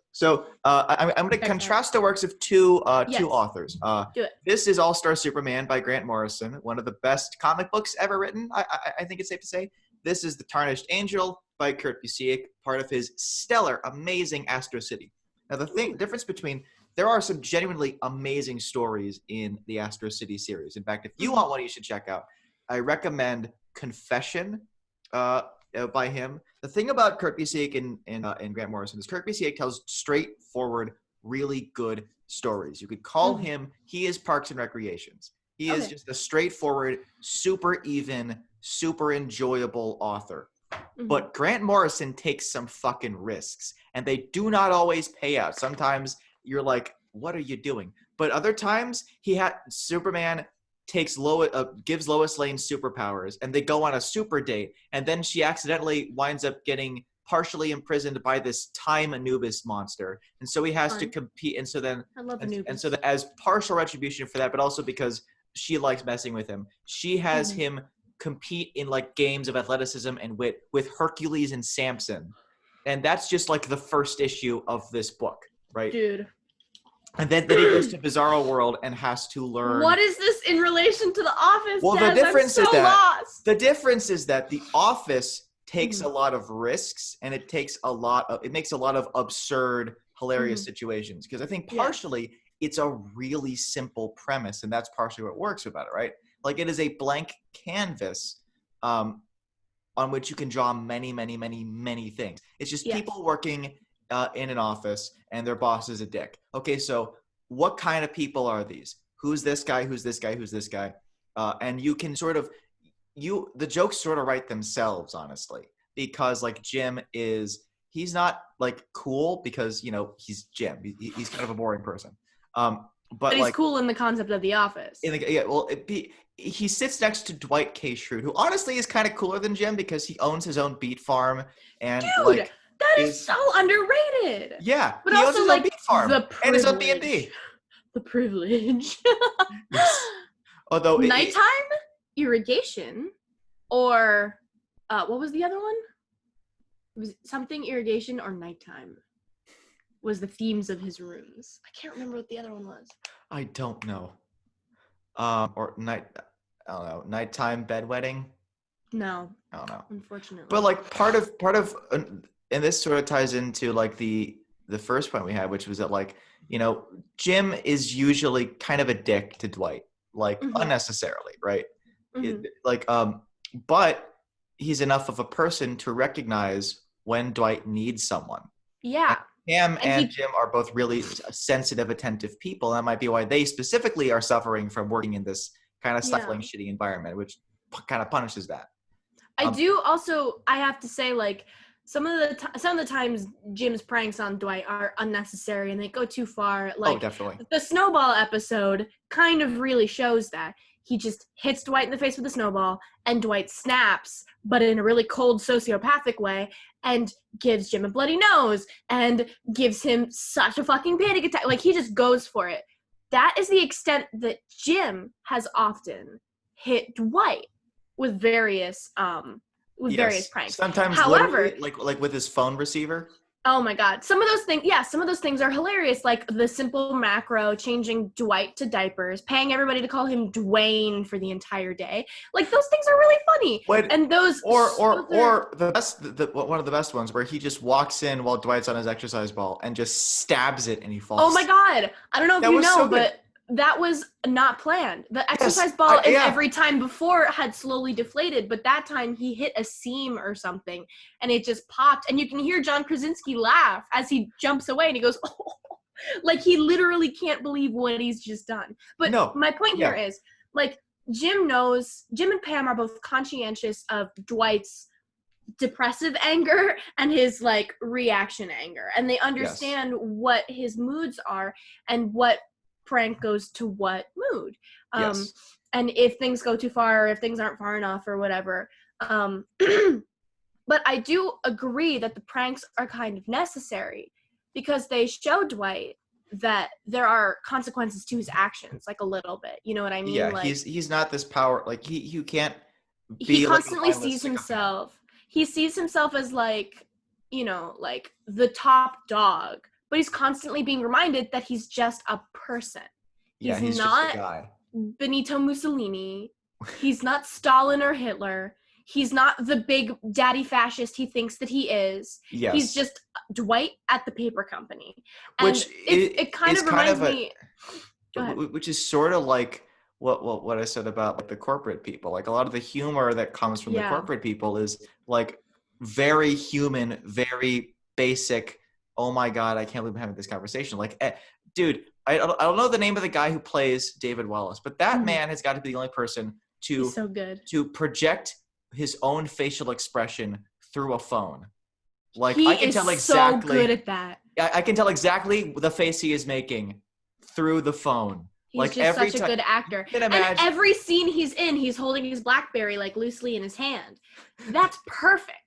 I'm going to contrast the works of two authors. Do it. This is All-Star Superman by Grant Morrison, one of the best comic books ever written. I think it's safe to say. This is The Tarnished Angel by Kurt Busiek, part of his stellar, amazing Astro City. Now, difference between there are some genuinely amazing stories in the Astro City series. In fact, if you want one you should check out, I recommend Confession by him. The thing about Kurt Busiek and Grant Morrison is Kurt Busiek tells straightforward, really good stories. You could call him, he is Parks and Recreations. He is just a straightforward, super even, super enjoyable author. But Grant Morrison takes some fucking risks, and they do not always pay out. Sometimes you're like, what are you doing? But other times, Superman gives Lois Lane superpowers, and they go on a super date, and then she accidentally winds up getting partially imprisoned by this time Anubis monster, and so he has to compete. And so then, I love Anubis. And so then, as partial retribution for that, but also because she likes messing with him, she has him compete in like games of athleticism and wit with Hercules and Samson, and that's just like the first issue of this book, right? Dude. And then he goes to Bizarro World and has to learn. What is this in relation to The Office? Well, Des? the difference I'm so is that lost. the difference is that The Office takes a lot of risks, and it makes a lot of absurd, hilarious situations. Because I think partially it's a really simple premise, and that's partially what works about it, right? Like it is a blank canvas on which you can draw many, many, many, many things. It's just people working in an office, and their boss is a dick. Okay, so what kind of people are these? Who's this guy? Who's this guy? Who's this guy? And you can sort of the jokes sort of write themselves, honestly, because like Jim he's not like cool because he's Jim. He's kind of a boring person. But he's like, cool in the concept of The Office. He sits next to Dwight K. Schrute, who honestly is kind of cooler than Jim because he owns his own beet farm and Dude, that is so underrated. Yeah, but he also owns his like own beet farm and his own B&B. B&B. The privilege. Yes. Although nighttime irrigation, or what was the other one? It was something irrigation or nighttime. Was the themes of his rooms. I can't remember what the other one was. I don't know. Or I don't know. Nighttime bedwetting? No. I don't know. Unfortunately. But like part of and this sort of ties into like the first point we had, which was that like, Jim is usually kind of a dick to Dwight, like unnecessarily, right? But he's enough of a person to recognize when Dwight needs someone. Yeah. Pam and Jim are both really sensitive, attentive people. And that might be why they specifically are suffering from working in this kind of stifling, shitty environment, which kind of punishes that. I have to say, like, some of the times Jim's pranks on Dwight are unnecessary and they go too far. Like, definitely. The snowball episode kind of really shows that. He just hits Dwight in the face with a snowball, and Dwight snaps, but in a really cold, sociopathic way, and gives Jim a bloody nose, and gives him such a fucking panic attack. Like, he just goes for it. That is the extent that Jim has often hit Dwight with various pranks. Sometimes, however, like with his phone receiver. Oh my God. Some of those things are hilarious. Like the simple macro, changing Dwight to diapers, paying everybody to call him Dwayne for the entire day. Like those things are really funny. And those or the best, one of the best ones where he just walks in while Dwight's on his exercise ball and just stabs it and he falls. Oh my God. I don't know if you know, but that was not planned. The exercise ball in every time before had slowly deflated, but that time he hit a seam or something and it just popped. And you can hear John Krasinski laugh as he jumps away and he goes, oh, like he literally can't believe what he's just done. But my point here is, like, Jim and Pam are both conscientious of Dwight's depressive anger and his like reaction anger. And they understand what his moods are and what prank goes to what mood, and if things go too far or if things aren't far enough or whatever, but I do agree that the pranks are kind of necessary because they show Dwight that there are consequences to his actions, like a little bit, you know what I mean? Like, he's not this power, like he can't be, he constantly sees himself as like, like the top dog. But he's constantly being reminded that he's just a person. He's not just a guy. Benito Mussolini. He's not Stalin or Hitler. He's not the big daddy fascist he thinks that he is. Yes. He's just Dwight at the paper company. And it kind of reminds me... Which is sort of like what I said about like the corporate people. Like a lot of the humor that comes from the corporate people is like very human, very basic. Oh my God, I can't believe I'm having this conversation. Like, dude, I don't know the name of the guy who plays David Wallace, but that man has got to be the only person to project his own facial expression through a phone. Like, I can tell exactly. So good at that. I can tell exactly the face he is making through the phone. He's like just such a good actor. And every scene he's in, he's holding his BlackBerry like loosely in his hand. That's perfect.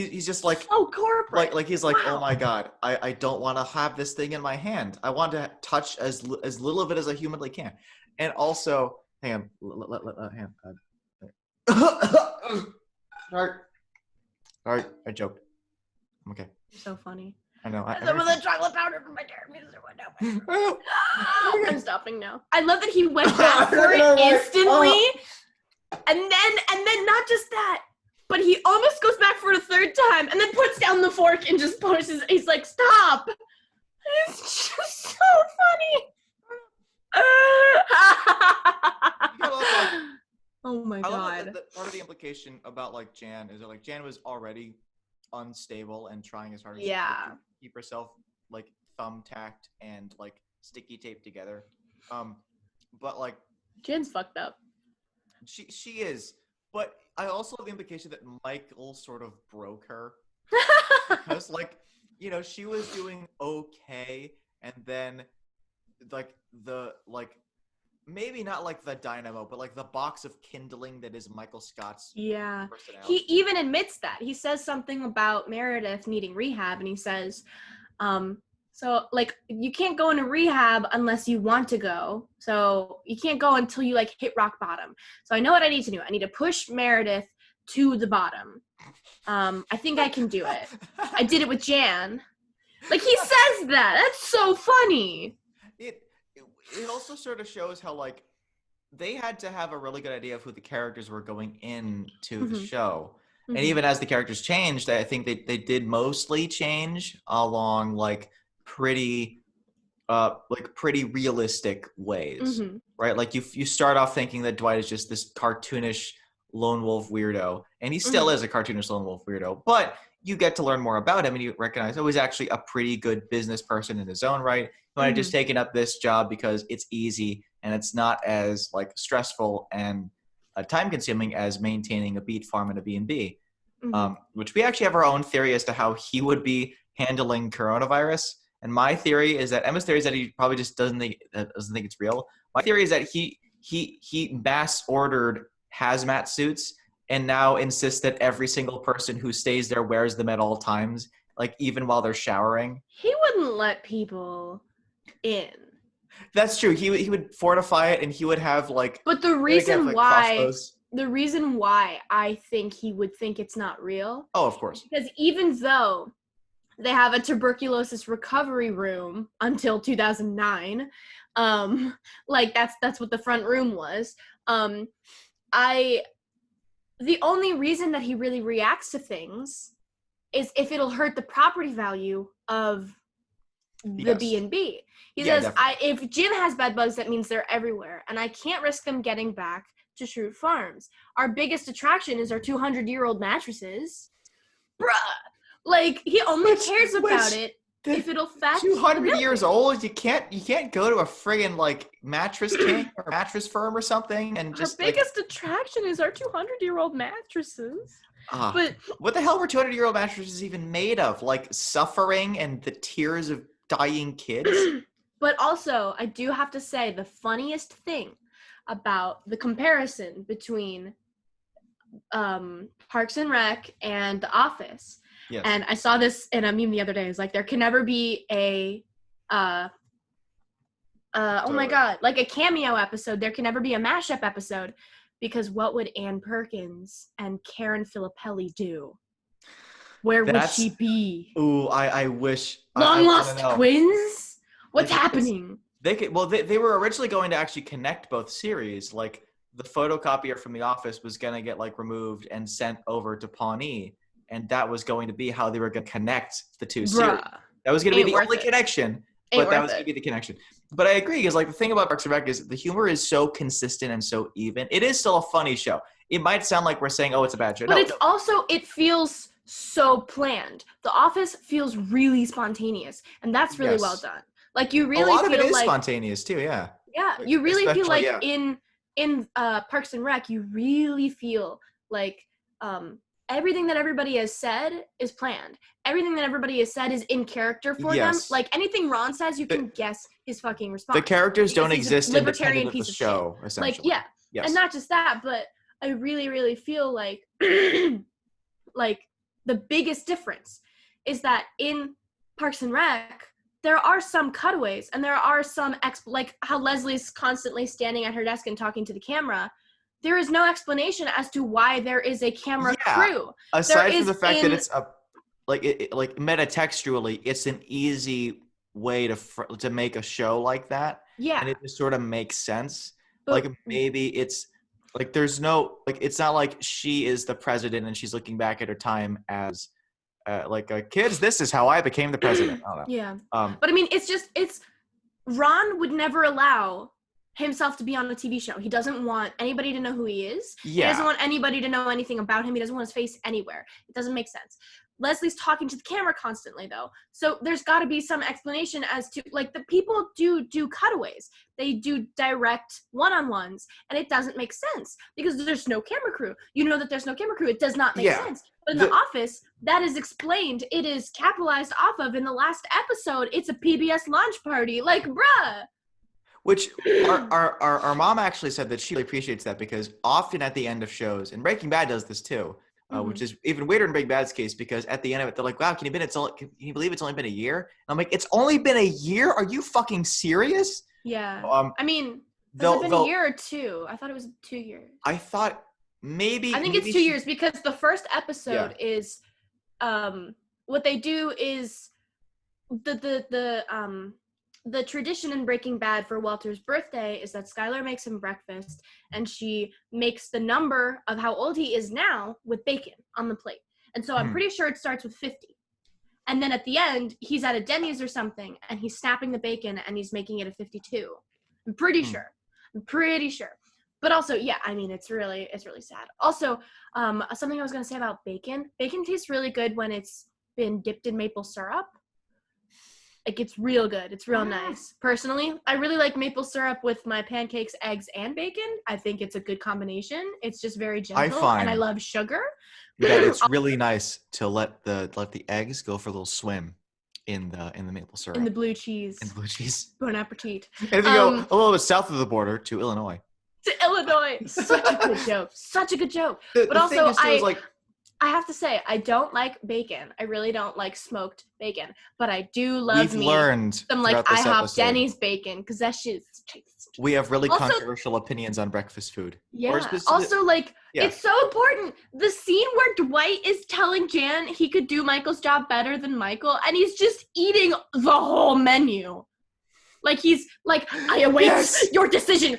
he's just like so corporate. Like he's like, wow. oh my god, I don't want to have this thing in my hand. I want to touch as little of it as I humanly can. And also, hang on, sorry, I joked. I'm okay. You're so funny. I know. Some of the chocolate powder from my tiramisu went down. I'm stopping now. I love that he went back for it instantly, and then not just that, but he almost goes back for it a third time, and then puts down the fork and just pushes. He's like, "Stop!" It's just so funny. Oh my god! I love that part of the implication about like Jan is that like Jan was already unstable and trying as hard as she could to keep herself like thumbtacked and like sticky taped together. But like Jan's fucked up. She is, but I also have the implication that Michael sort of broke her because like she was doing okay, and then like the maybe not like the dynamo, but like the box of kindling that is Michael Scott's personality. He even admits that. He says something about Meredith needing rehab, and he says, so like you can't go into rehab unless you want to go. So you can't go until you like hit rock bottom. So I know what I need to do. I need to push Meredith to the bottom. I think I can do it. I did it with Jan. Like he says that. That's so funny. It also sort of shows how like they had to have a really good idea of who the characters were going into the show. And even as the characters changed, I think they did mostly change along like pretty realistic ways. Right? Like you start off thinking that Dwight is just this cartoonish lone wolf weirdo, and he still is a cartoonish lone wolf weirdo, but you get to learn more about him and you recognize, oh, he's actually a pretty good business person in his own right. He might have just taken up this job because it's easy and it's not as like stressful and time consuming as maintaining a beet farm and a B&B, which we actually have our own theory as to how he would be handling coronavirus. And my theory is that Emma's theory is that he probably just doesn't think it's real. My theory is that he mass ordered hazmat suits and now insists that every single person who stays there wears them at all times, like even while they're showering. He wouldn't let people in. That's true. He would fortify it, and he would have like. But the reason why I think he would think it's not real. Oh, of course. Because even though they have a tuberculosis recovery room until 2009, like that's what the front room was. The only reason that he really reacts to things is if it'll hurt the property value of the B&B. He says, if Jim has bed bugs, that means they're everywhere, and I can't risk them getting back to Shroot Farms. Our biggest attraction is our 200-year-old mattresses. Bruh! Like, he only cares about it if it'll fetch 200 years old. You can't go to a friggin' like mattress king or mattress firm or something and just. Our biggest attraction is our 200-year-old mattresses. But what the hell were 200-year-old mattresses even made of? Like suffering and the tears of dying kids? But also, I do have to say the funniest thing about the comparison between Parks and Rec and The Office. Yes. And I saw this in a meme the other day. It's like there can never be a oh my god, like a cameo episode. There can never be a mashup episode, because what would Ann Perkins and Karen Filippelli do? Where would she be? Ooh, I wish. Long lost twins? What's happening? They were originally going to actually connect both series. Like the photocopier from The Office was gonna get like removed and sent over to Pawnee. And that was going to be how they were going to connect the two series. That was going to be the only connection, but that was going to be the connection. But I agree, because like the thing about Parks and Rec is the humor is so consistent and so even. It is still a funny show. It might sound like we're saying, oh, it's a bad show. But it's also, it feels so planned. The Office feels really spontaneous, and that's really well done. Like you really feel like... A lot of it is spontaneous too, yeah. Yeah, you really feel like in Parks and Rec, you really feel like... everything that everybody has said is planned. Everything that everybody has said is in character for them. Like anything Ron says, you can guess his fucking response. The characters don't exist independent of the show, essentially. Like, and not just that, but I really, really feel like, like the biggest difference is that in Parks and Rec, there are some cutaways and there are some like how Leslie's constantly standing at her desk and talking to the camera. There is no explanation as to why there is a camera crew. Aside from the fact that it's like metatextually, it's an easy way to make a show like that. Yeah. And it just sort of makes sense. But, like maybe it's like there's no like it's not like she is the president and she's looking back at her time as kids, this is how I became the president. I don't know. Yeah. But I mean, it's Ron would never allow himself to be on a TV show. He doesn't want anybody to know who he is. Yeah. He doesn't want anybody to know anything about him. He doesn't want his face anywhere. It doesn't make sense. Leslie's talking to the camera constantly, though. So there's got to be some explanation as to, like, the people do cutaways. They do direct one-on-ones, and it doesn't make sense because there's no camera crew. You know that there's no camera crew. It does not make sense. But in The Office, that is explained. It is capitalized off of in the last episode. It's a PBS launch party. Like, bruh. Which our mom actually said that she really appreciates that because often at the end of shows, and Breaking Bad does this too, which is even weirder in Breaking Bad's case because at the end of it, they're like, wow, can you believe it's only been a year? And I'm like, it's only been a year? Are you fucking serious? Yeah. I mean, has it been a year or 2? I thought it was 2 years. I thought maybe. I think it's 2 years because the first episode is what they do is the tradition in Breaking Bad for Walter's birthday is that Skylar makes him breakfast and she makes the number of how old he is now with bacon on the plate. And so I'm pretty sure it starts with 50. And then at the end, he's at a Denny's or something and he's snapping the bacon and he's making it a 52. I'm pretty sure. But also, yeah, I mean, it's really sad. Also, something I was going to say about bacon. Bacon tastes really good when it's been dipped in maple syrup. It gets real good. It's real nice. Personally, I really like maple syrup with my pancakes, eggs, and bacon. I think it's a good combination. It's just very gentle, and I love sugar. Yeah, it's really nice to let the eggs go for a little swim in the maple syrup. In the blue cheese. Bon appetit. And if you go a little bit south of the border to Illinois. Such a good joke. But also, I have to say, I don't like bacon. I really don't like smoked bacon. But I do love some like IHOP Denny's bacon because that shit is tasty. We have really controversial opinions on breakfast food. Yeah. Also, it's so important. The scene where Dwight is telling Jan he could do Michael's job better than Michael, and he's just eating the whole menu. Like, he's like, I await your decision.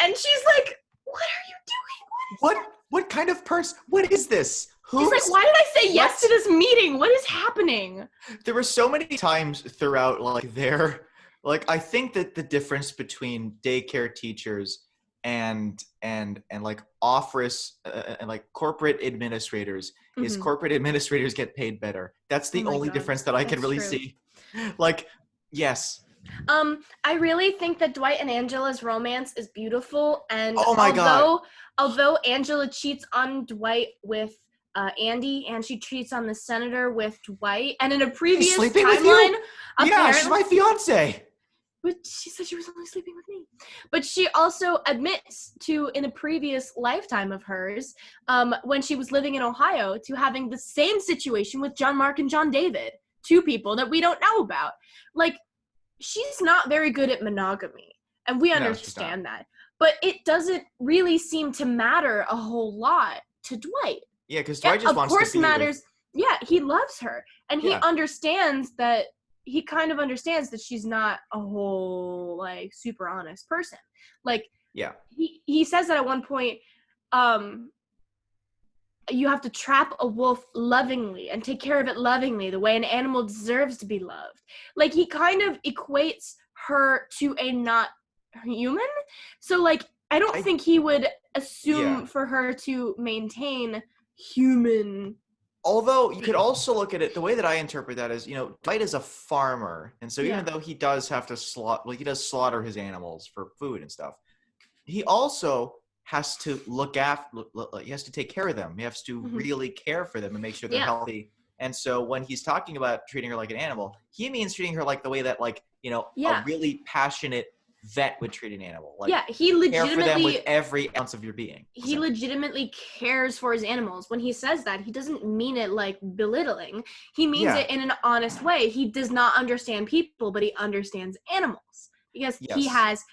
And she's like, what are you doing? What kind of person? What is this? He's like, why did I say yes to this meeting? What is happening? There were so many times throughout, I think that the difference between daycare teachers and like office and like corporate administrators is corporate administrators get paid better. That's the only difference that I can really see. Like, yes. I really think that Dwight and Angela's romance is beautiful, and God. Although Angela cheats on Dwight with Andy, and she cheats on the senator with Dwight, and in a previous timeline, yeah, she's my fiance. But she said she was only sleeping with me. But she also admits to, in a previous lifetime of hers, when she was living in Ohio, to having the same situation with John Mark and John David, 2 people that we don't know about. Like, she's not very good at monogamy, and we understand that. But it doesn't really seem to matter a whole lot to Dwight. Yeah, because Dwight just wants to be. Of course, matters. Yeah, he loves her, and he understands that. He kind of understands that she's not a whole super honest person. He says that at one point. You have to trap a wolf lovingly and take care of it lovingly, the way an animal deserves to be loved. Like, he kind of equates her to a not human. So, I don't think he would assume for her to maintain human. Although, you could also look at it, the way that I interpret that is, Dwight is a farmer. And so even though he does have to slaughter his animals for food and stuff, he also has to he has to take care of them. He has to really care for them and make sure they're healthy. And so when he's talking about treating her like an animal, he means treating her like the way that a really passionate vet would treat an animal. Like, yeah, he care for them with legitimately every ounce of your being. he legitimately cares for his animals. When he says that, he doesn't mean it like belittling. He means Yeah. it in an honest way. He does not understand people, but he understands animals because he Yes. has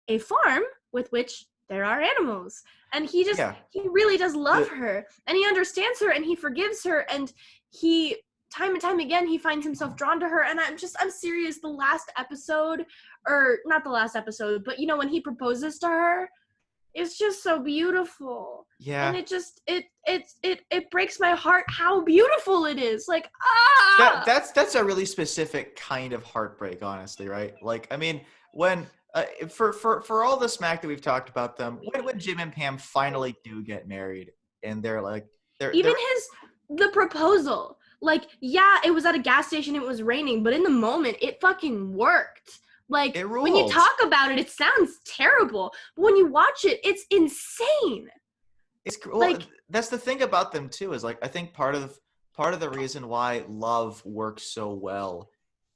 a farm with which there are animals. And he just, Yeah. he really does love her, and he understands her, and he forgives her, and he, time and time again, he finds himself drawn to her. And I'm serious, the last episode, or not the last episode, but you know, when he proposes to her, it's just so beautiful. Yeah. And it just, it breaks my heart how beautiful it is. Like, That's a really specific kind of heartbreak, honestly, right? Like, I mean, when for all the smack that we've talked about them, when Jim and Pam finally do get married, and they're like, even the proposal, like, yeah, it was at a gas station, it was raining, but in the moment, it fucking worked. Like, when you talk about it, it sounds terrible, but when you watch it, it's insane. It's like, that's the thing about them too, is like, I think part of the reason why love works so well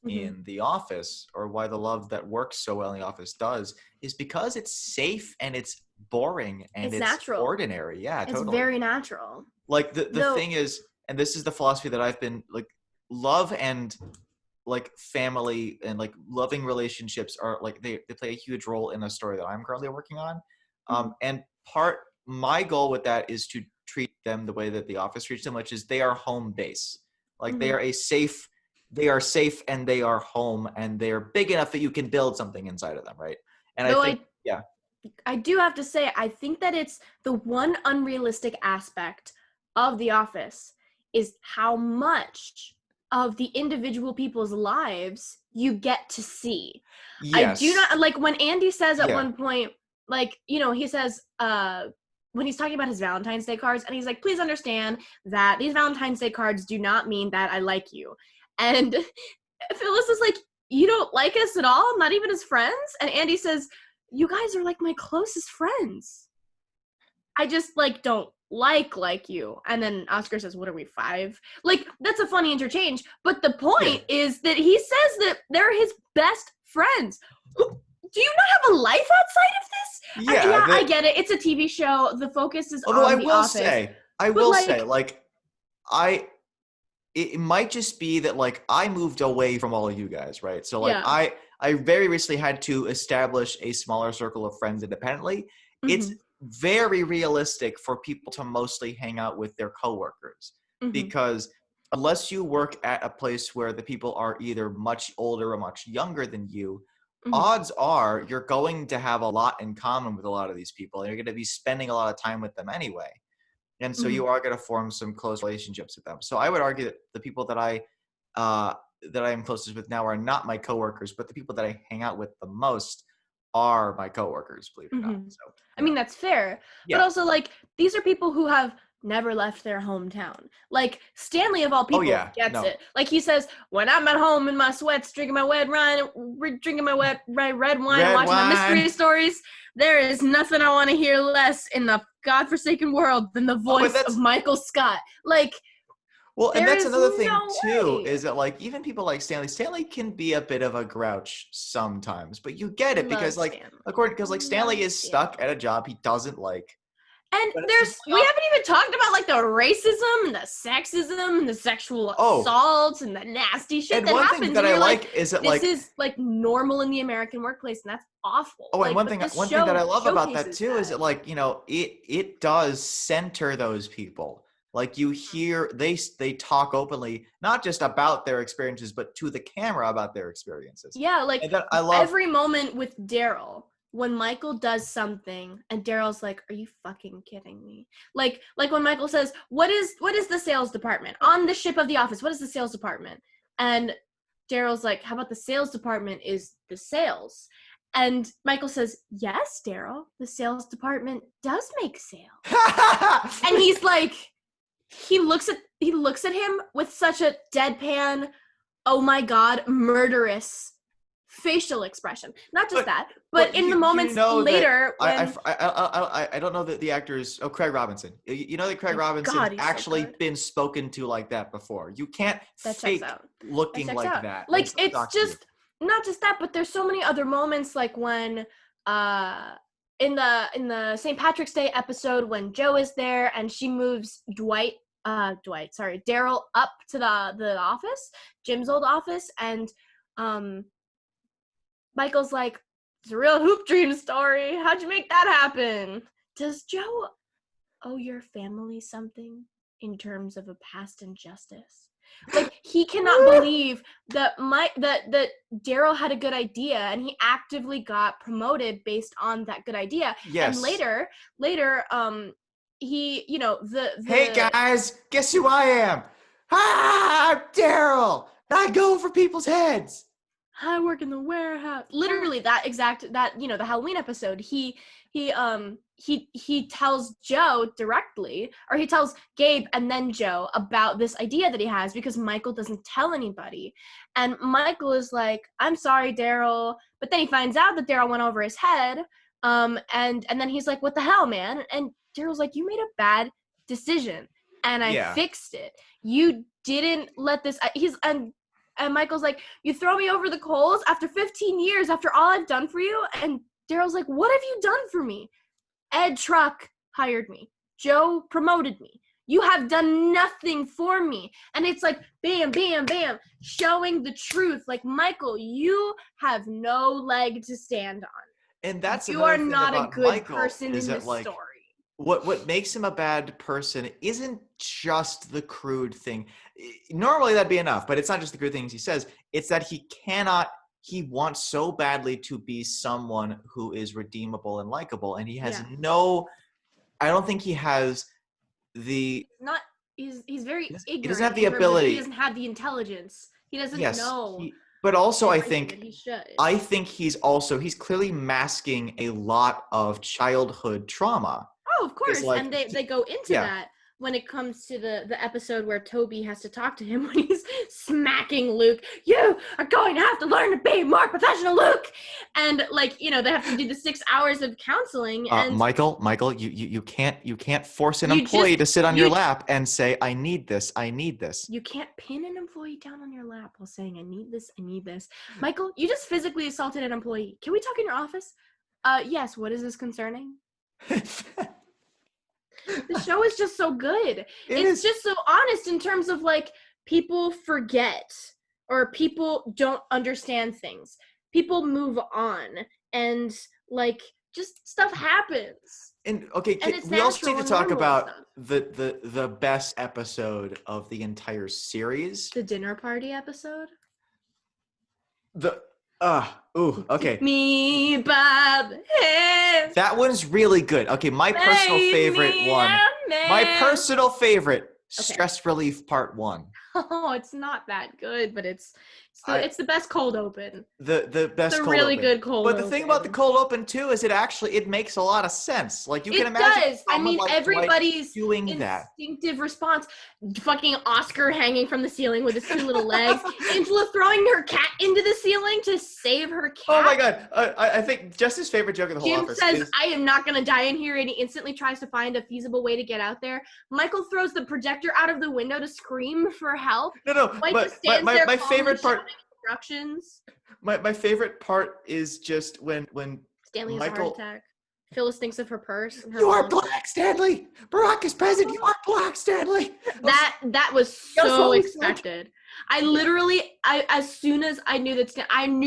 in The Office, or why the love that works so well in The Office does, is because it's safe and it's boring and it's natural, ordinary. Yeah, it's totally. very natural. Like, the thing is, and this is the philosophy that I've been like, love and like family and like loving relationships are like, they play a huge role in the story that I'm currently working on. And my goal with that is to treat them the way that The Office treats them, which is they are home base. Like, they are safe and they are home, and they are big enough that you can build something inside of them, right? And I think, I do have to say, I think that it's the one unrealistic aspect of The Office is how much of the individual people's lives you get to see. Yes. I do not, like, when Andy says at one point, like, you know, he says, when he's talking about his Valentine's Day cards, and he's like, please understand that these Valentine's Day cards do not mean that I like you. And Phyllis is like, you don't like us at all? Not even as friends? And Andy says, you guys are like my closest friends. I just like don't like you. And then Oscar says, what are we, 5? Like, that's a funny interchange. But the point is that he says that they're his best friends. Do you not have a life outside of this? Yeah, I get it. It's a TV show. The focus is although on The Office. I will say, it might just be that, like, I moved away from all of you guys, right? So, like, I very recently had to establish a smaller circle of friends independently. It's very realistic for people to mostly hang out with their coworkers, because unless you work at a place where the people are either much older or much younger than you, odds are you're going to have a lot in common with a lot of these people, and you're going to be spending a lot of time with them anyway. And so you are going to form some close relationships with them. So I would argue that the people that I am closest with now are not my coworkers, but the people that I hang out with the most are my coworkers, believe it or not. So, I mean, that's fair. But also, like, these are people who have never left their hometown. Like, Stanley, of all people, gets it. Like, he says, when I'm at home in my sweats, drinking my red wine, red wine, and watching my mystery stories, there is nothing I want to hear less in the godforsaken world than the voice of Michael Scott. Like, well, and that's another thing too, is that, like, even people like Stanley can be a bit of a grouch sometimes, but you get it because, like, Stanley is stuck at a job he doesn't like. And we haven't even talked about, like, the racism and the sexism and the sexual assaults and the nasty shit that happens. And one thing that I like is that, like, this is, like, normal in the American workplace, and that's awful. Oh, and one thing that I love about that too is that, like, you know, it does center those people. Like, you hear they talk openly, not just about their experiences, but to the camera about their experiences. Yeah, like, I love every moment with Daryl. When Michael does something and Daryl's like, are you fucking kidding me? Like when Michael says, what is the sales department? On the ship of The Office, what is the sales department? And Daryl's like, how about the sales department is the sales? And Michael says, yes, Daryl, the sales department does make sales. And he's like, he looks at him with such a deadpan, oh my God, murderous facial expression. Not just that, but in the moments later when I don't know that the actors. Oh, Craig Robinson. You know that Craig Robinson's actually been spoken to like that before. You can't fake looking like that. Like, it's just not just that, but there's so many other moments, like when in the St. Patrick's Day episode when Joe is there and she moves Daryl up to the office, Jim's old office, and Michael's like, it's a real hoop dream story. How'd you make that happen? Does Joe owe your family something in terms of a past injustice? Like, he cannot believe that that Daryl had a good idea and he actively got promoted based on that good idea. Yes. And later, he, you know, the hey guys, guess who I am? I'm Daryl. I go for people's heads. I work in the warehouse. Literally that you know, the Halloween episode, he tells Joe directly, or he tells Gabe and then Joe about this idea that he has because Michael doesn't tell anybody. And Michael is like, I'm sorry, Daryl. But then he finds out that Daryl went over his head. And then he's like, what the hell, man? And Daryl's like, you made a bad decision and I fixed it. You didn't let this, and Michael's like, you throw me over the coals after 15 years, after all I've done for you? And Daryl's like, what have you done for me? Ed Truck hired me. Joe promoted me. You have done nothing for me. And it's like, bam, bam, bam, showing the truth. Like, Michael, you have no leg to stand on. And that's you are not a good Michael, person in this story. What makes him a bad person isn't just the crude thing. Normally that'd be enough, but it's not just the crude things he says. It's that he wants so badly to be someone who is redeemable and likable, and he has I don't think he has the... He's very ignorant. He doesn't have the ability. He doesn't have the intelligence. He doesn't know. But also I think he's clearly masking a lot of childhood trauma. Oh, of course. Like, and they go into that when it comes to the episode where Toby has to talk to him when he's smacking Luke. You are going to have to learn to be more professional, Luke. And like, you know, they have to do the 6 hours of counseling. And Michael, you can't force an employee to sit on your lap and say, I need this. You can't pin an employee down on your lap while saying, I need this. Michael, you just physically assaulted an employee. Can we talk in your office? Yes. What is this concerning? The show is just so good. It's just so honest in terms of like, people forget or people don't understand things. People move on and like just stuff happens. And okay, we also need to talk about the best episode of the entire series. The dinner party episode? Okay. Me, Bob. Hey. That one's really good. Okay, my personal favorite one. My personal favorite, Stress Relief Part 1. Oh, it's not that good, but it's the best cold open. The best cold really open. good cold open. But the thing about the cold open too is it makes a lot of sense. Like you can imagine. It does. I mean, everybody's doing instinctive response. Fucking Oscar hanging from the ceiling with his two little legs. Angela throwing her cat into the ceiling to save her cat. Oh my god! I think Jess's favorite joke of the whole Jim office says, "I am not gonna die in here," and he instantly tries to find a feasible way to get out there. Michael throws the projector out of the window to scream for help. No. But my favorite part. Instructions. My favorite part is just when Stanley has a heart attack. Phyllis thinks of her purse. And her you are black, Stanley. Barack is president. You are black, Stanley. That was so expected. As soon as I knew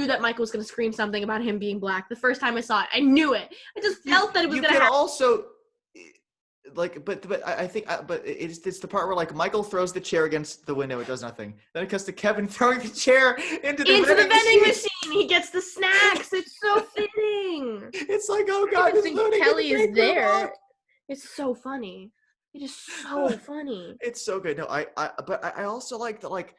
that Michael was going to scream something about him being black. The first time I saw it, I knew it. I just felt that it was going to happen. Also, like, but I think, but it's the part where like Michael throws the chair against the window, it does nothing. Then it comes to Kevin throwing the chair into the vending machine. He gets the snacks. It's so fitting. It's like, oh god, I think Kelly is there. It's so funny. It is so funny. It's so good. No, but I also like that, like,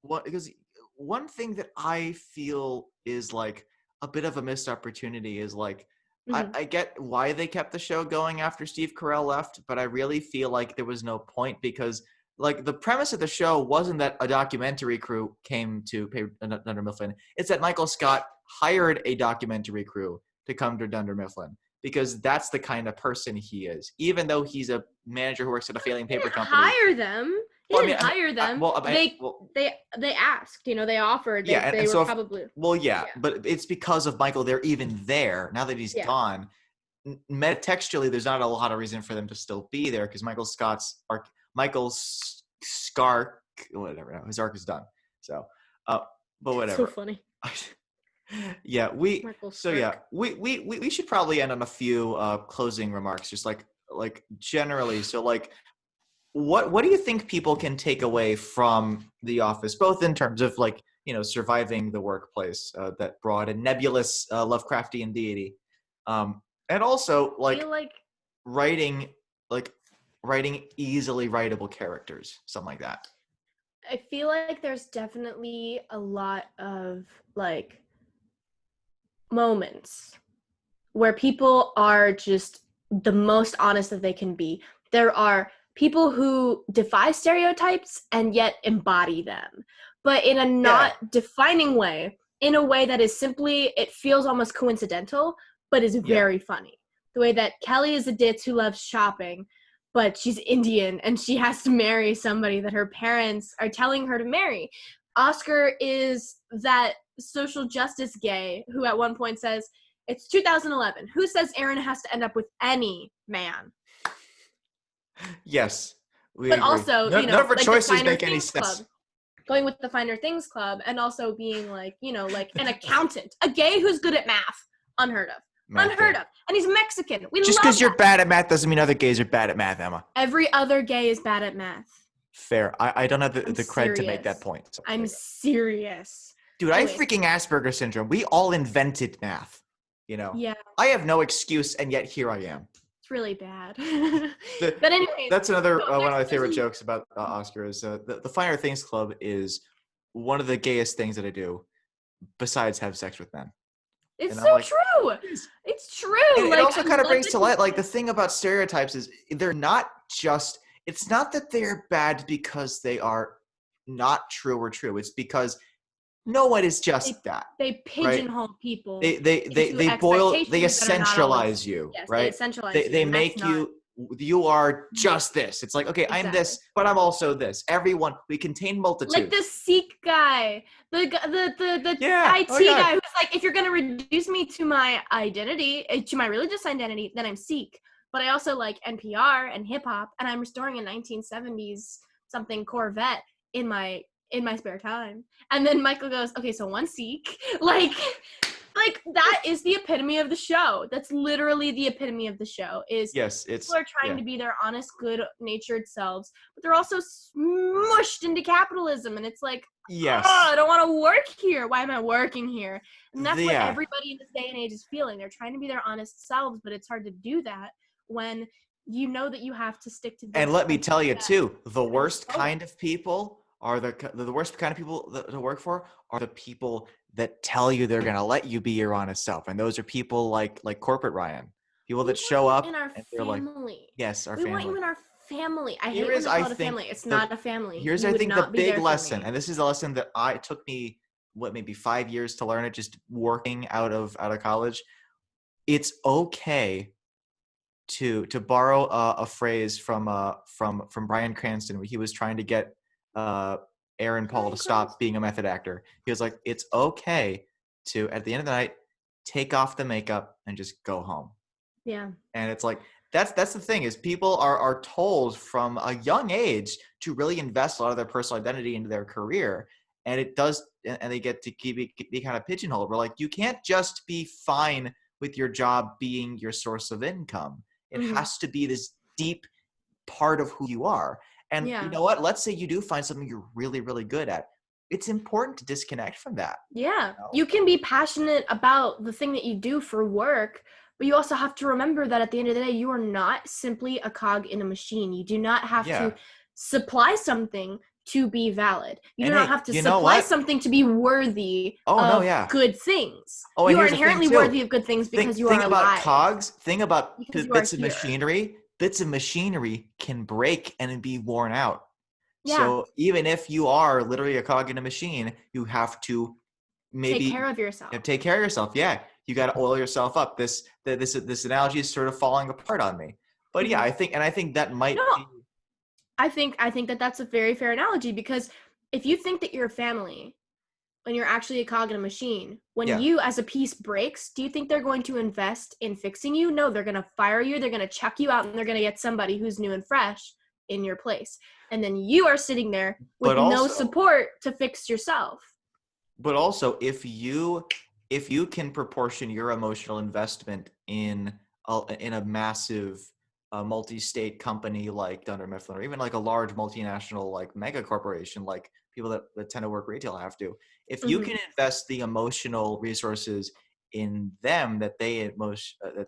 what, because one thing that I feel is like a bit of a missed opportunity is like. Mm-hmm. I get why they kept the show going after Steve Carell left, but I really feel like there was no point because, like, the premise of the show wasn't that a documentary crew came to pay Dunder Mifflin. It's that Michael Scott hired a documentary crew to come to Dunder Mifflin because that's the kind of person he is. Even though he's a manager who works at a failing paper company. Hire them. He didn't hire them. They asked, they offered. They were probably. But it's because of Michael. They're even there now that he's gone. Metatextually, there's not a lot of reason for them to still be there because Michael Scark, whatever. His arc is done. So, but whatever. So funny. We should probably end on a few closing remarks, just like generally. So like, what do you think people can take away from The Office, both in terms of like surviving the workplace, that broad and nebulous Lovecraftian deity, and also writing easily writable characters, something like that. I feel like there's definitely a lot of like moments where people are just the most honest that they can be. There are people who defy stereotypes and yet embody them, but in a not defining way, in a way that is simply, it feels almost coincidental, but is very funny. The way that Kelly is a ditz who loves shopping, but she's Indian and she has to marry somebody that her parents are telling her to marry. Oscar is that social justice gay who at one point says, it's 2011. Who says Aaron has to end up with any man? Yes. But agree. Also, none of her choices make any sense. Club, going with the Finer Things Club and also being like an accountant. A gay who's good at math. Unheard of. Unheard of. And he's Mexican. Just because you're bad at math doesn't mean other gays are bad at math, Emma. Every other gay is bad at math. Fair. I don't have the cred to make that point. So I'm serious. Dude, anyways. I have freaking Asperger's syndrome. We all invented math. Yeah. I have no excuse, and yet here I am. It's really bad. But anyway. That's another one of my favorite jokes about Oscar is the Finer Things Club is one of the gayest things that I do besides have sex with men. It's so true. It's true. And it also kind of brings to light, like, the thing about stereotypes is they're not just, it's not that they're bad because they are not true or true. It's because no one is just that. They pigeonhole people. They essentialize you, right? They essentialize they make you are just this. It's like, okay, exactly. I'm this, but I'm also this. Everyone, we contain multitudes. Like the Sikh guy, the IT guy who's like, if you're gonna reduce me to my identity, to my religious identity, then I'm Sikh. But I also like NPR and hip hop, and I'm restoring a 1970s something Corvette in my spare time. And then Michael goes, okay, so one Sikh, like that is the epitome of the show. That's literally the epitome of the show. People are trying to be their honest, good-natured selves, but they're also smushed into capitalism. And it's like, I don't want to work here. Why am I working here? And that's what everybody in this day and age is feeling. They're trying to be their honest selves, but it's hard to do that when you know that you have to stick to this. And let me tell you, too, the worst kind of people are the worst kind of people to work for are the people that tell you they're going to let you be your honest self. And those are people like corporate Ryan, people that show up in our and they're like, yes, our family. We want you in our family. I hate when they call it a family. It's not a family. Here's, I think, the big lesson. And this is a lesson that took me, maybe 5 years to learn it, just working out of college. It's okay to borrow a phrase from Bryan Cranston when he was trying to get Aaron Paul to stop being a method actor. He was like, it's okay to, at the end of the night, take off the makeup and just go home. Yeah. And it's like, that's the thing, is people are told from a young age to really invest a lot of their personal identity into their career. And it does, and they get to be kind of pigeonholed. We're like, you can't just be fine with your job being your source of income. It has to be this deep part of who you are. And you know what? Let's say you do find something you're really, really good at. It's important to disconnect from that. Yeah. You can be passionate about the thing that you do for work, but you also have to remember that at the end of the day, you are not simply a cog in a machine. You do not have to supply something to be valid. You do not have to supply something to be worthy of good things. Oh, you are inherently worthy of good things because you are alive. Think about cogs. Think about bits of machinery. Bits of machinery can break and be worn out. Yeah. So even if you are literally a cog in a machine, you have to maybe take care of yourself. Take care of yourself. Yeah. You got to oil yourself up. This analogy is sort of falling apart on me. But I think that might be. I think that that's a very fair analogy, because if you think that you're a family when you're actually a cog in a machine, when you as a piece breaks, do you think they're going to invest in fixing you? No, they're going to fire you, they're going to chuck you out, and they're going to get somebody who's new and fresh in your place. And then you are sitting there with no support to fix yourself. But also, if you can proportion your emotional investment in a massive multi-state company like Dunder Mifflin, or even like a large multinational like mega corporation, like people that tend to work retail have to, if you can invest the emotional resources in them that they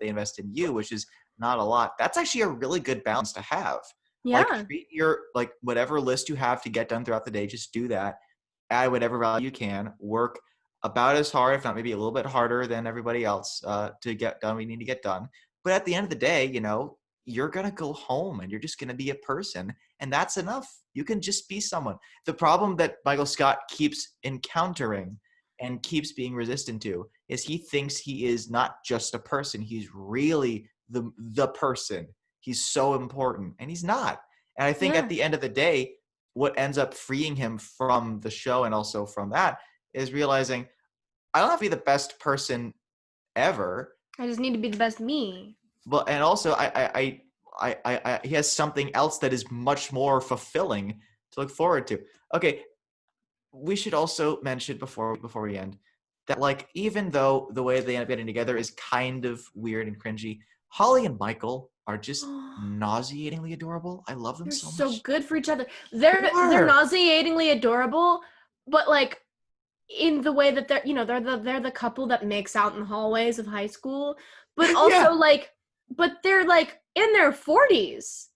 invest in you, which is not a lot, that's actually a really good balance to have. Yeah. Like, treat your, like, whatever list you have to get done throughout the day, just do that. Add whatever value you can. Work about as hard, if not maybe a little bit harder than everybody else to get done what you need to get done. But at the end of the day, you know, you're going to go home and you're just going to be a person. And that's enough. You can just be someone. The problem that Michael Scott keeps encountering and keeps being resistant to is he thinks he is not just a person. He's really the person. He's so important. And he's not. And I think at the end of the day, what ends up freeing him from the show and also from that is realizing, I don't have to be the best person ever. I just need to be the best me. But and also I he has something else that is much more fulfilling to look forward to. Okay, we should also mention before we end that, like, even though the way they end up getting together is kind of weird and cringy, Holly and Michael are just nauseatingly adorable. I love them so much. They're so good for each other. They're nauseatingly adorable, but like in the way that they're, you know, they're the couple that makes out in the hallways of high school, but also like, but they're like in their 40s.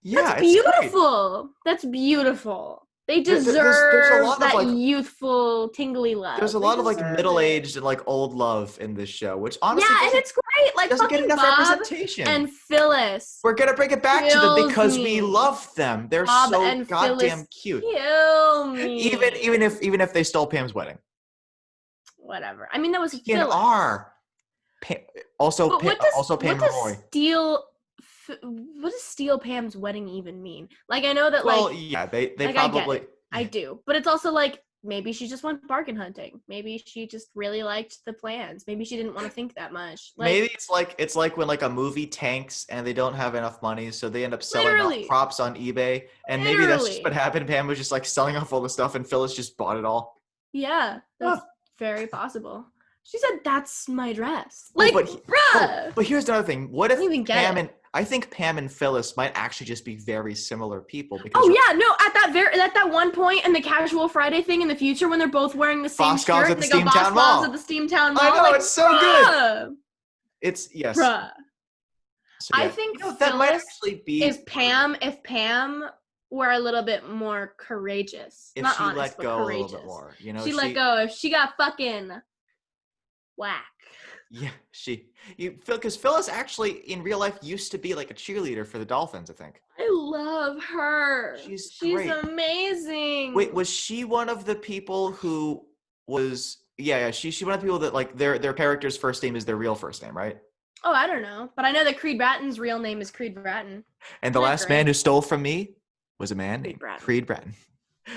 Yeah, that's beautiful. That's beautiful. They deserve there's a lot that of, like, youthful, tingly love. There's a lot of like middle-aged and like old love in this show, which honestly, and it's great. Like, doesn't get enough representation. And Phyllis. We're gonna bring it back to them because we love them. They're so goddamn cute. Kill me. Even if they stole Pam's wedding. Whatever. I mean, that was Phyllis. Also Pam and Roy. What does steal Pam's wedding even mean? Like, I know that, well, like, yeah, they like, probably. I do, but it's also like, maybe she just went bargain hunting. Maybe she just really liked the plans. Maybe she didn't want to think that much. Like, maybe it's like when like a movie tanks and they don't have enough money, so they end up selling off props on eBay. And maybe that's just what happened. Pam was just like selling off all the stuff, and Phyllis just bought it all. Yeah, that's very possible. She said, "That's my dress." Like, bruh. But here's another thing. What if I think Pam and Phyllis might actually just be very similar people. Because at that one point in the Casual Friday thing in the future, when they're both wearing the same shirt, and they go Boss Balls at the Steamtown Mall. I know, like, it's so good. It's yes. Bruh. So, yeah. I think that might actually be if Pam were a little bit more courageous. If Not she honest, let but go courageous. a little bit more, you know, she let go. If she got fucking whack. Yeah, because Phyllis actually in real life used to be like a cheerleader for the Dolphins, I think. I love her. She's great. Amazing. Wait, was she one of the people who was? Yeah. She's one of the people that, like, their character's first name is their real first name, right? Oh, I don't know, but I know that Creed Bratton's real name is Creed Bratton. And the last man who stole from me was a man named Creed Bratton.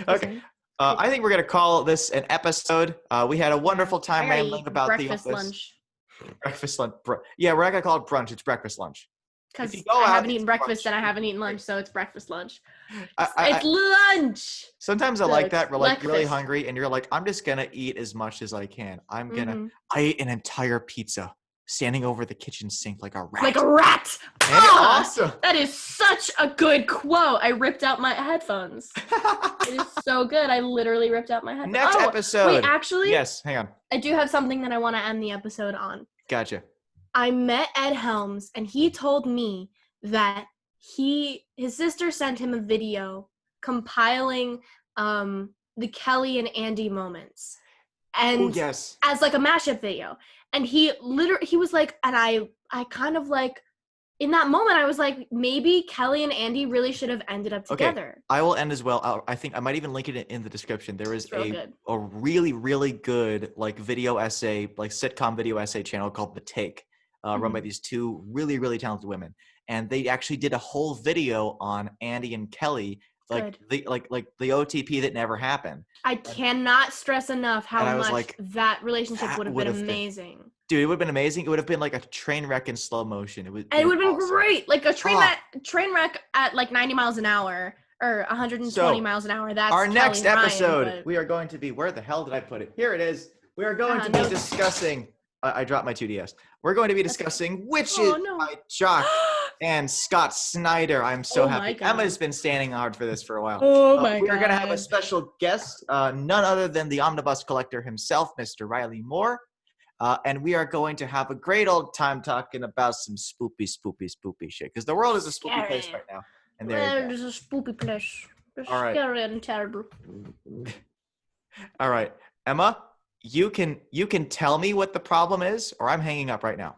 Okay. I think we're going to call this an episode. We had a wonderful time rambling about breakfast lunch. Breakfast lunch. Yeah, we're not going to call it brunch. It's breakfast lunch. Because I haven't eaten breakfast and I haven't eaten lunch, so it's breakfast lunch. It's lunch! Sometimes I like that. We're like really hungry and you're like, I'm just going to eat as much as I can. I ate an entire pizza standing over the kitchen sink like a rat. Like a rat! Awesome! That is such a good quote. I ripped out my headphones. It is so good. I literally ripped out my headphones. Next episode. Wait, actually? Yes, hang on. I do have something that I want to end the episode on. Gotcha. I met Ed Helms, and he told me that his sister sent him a video compiling the Kelly and Andy moments. And as like a mashup video. And he was like, and I kind of like, in that moment, I was like, maybe Kelly and Andy really should have ended up together. Okay. I will end as well. I think I might even link it in the description. There is a really, really good like video essay, like sitcom video essay channel called The Take. run by these two really, really talented women. And they actually did a whole video on Andy and Kelly, like the OTP that never happened. I cannot stress enough how much like, that relationship would have been amazing. Dude, it would have been amazing. It would have been like a train wreck in slow motion. It would have been great. Like a train wreck at like 90 miles an hour or 120 miles an hour. That's our next Kelly episode. Ryan, we are going to be, where the hell did I put it? Here it is. We are going to be discussing. I dropped my 2DS. We're going to be discussing Witches by Jock and Scott Snyder. I'm so happy. Emma's been standing hard for this for a while. Oh my God. We're going to have a special guest, none other than the Omnibus Collector himself, Mr. Riley Moore. And we are going to have a great old time talking about some spoopy shit. Because the world is a spoopy place right now. And there is a spoopy place. It's all right. Scary and terrible. All right. Emma, you can tell me what the problem is, or I'm hanging up right now.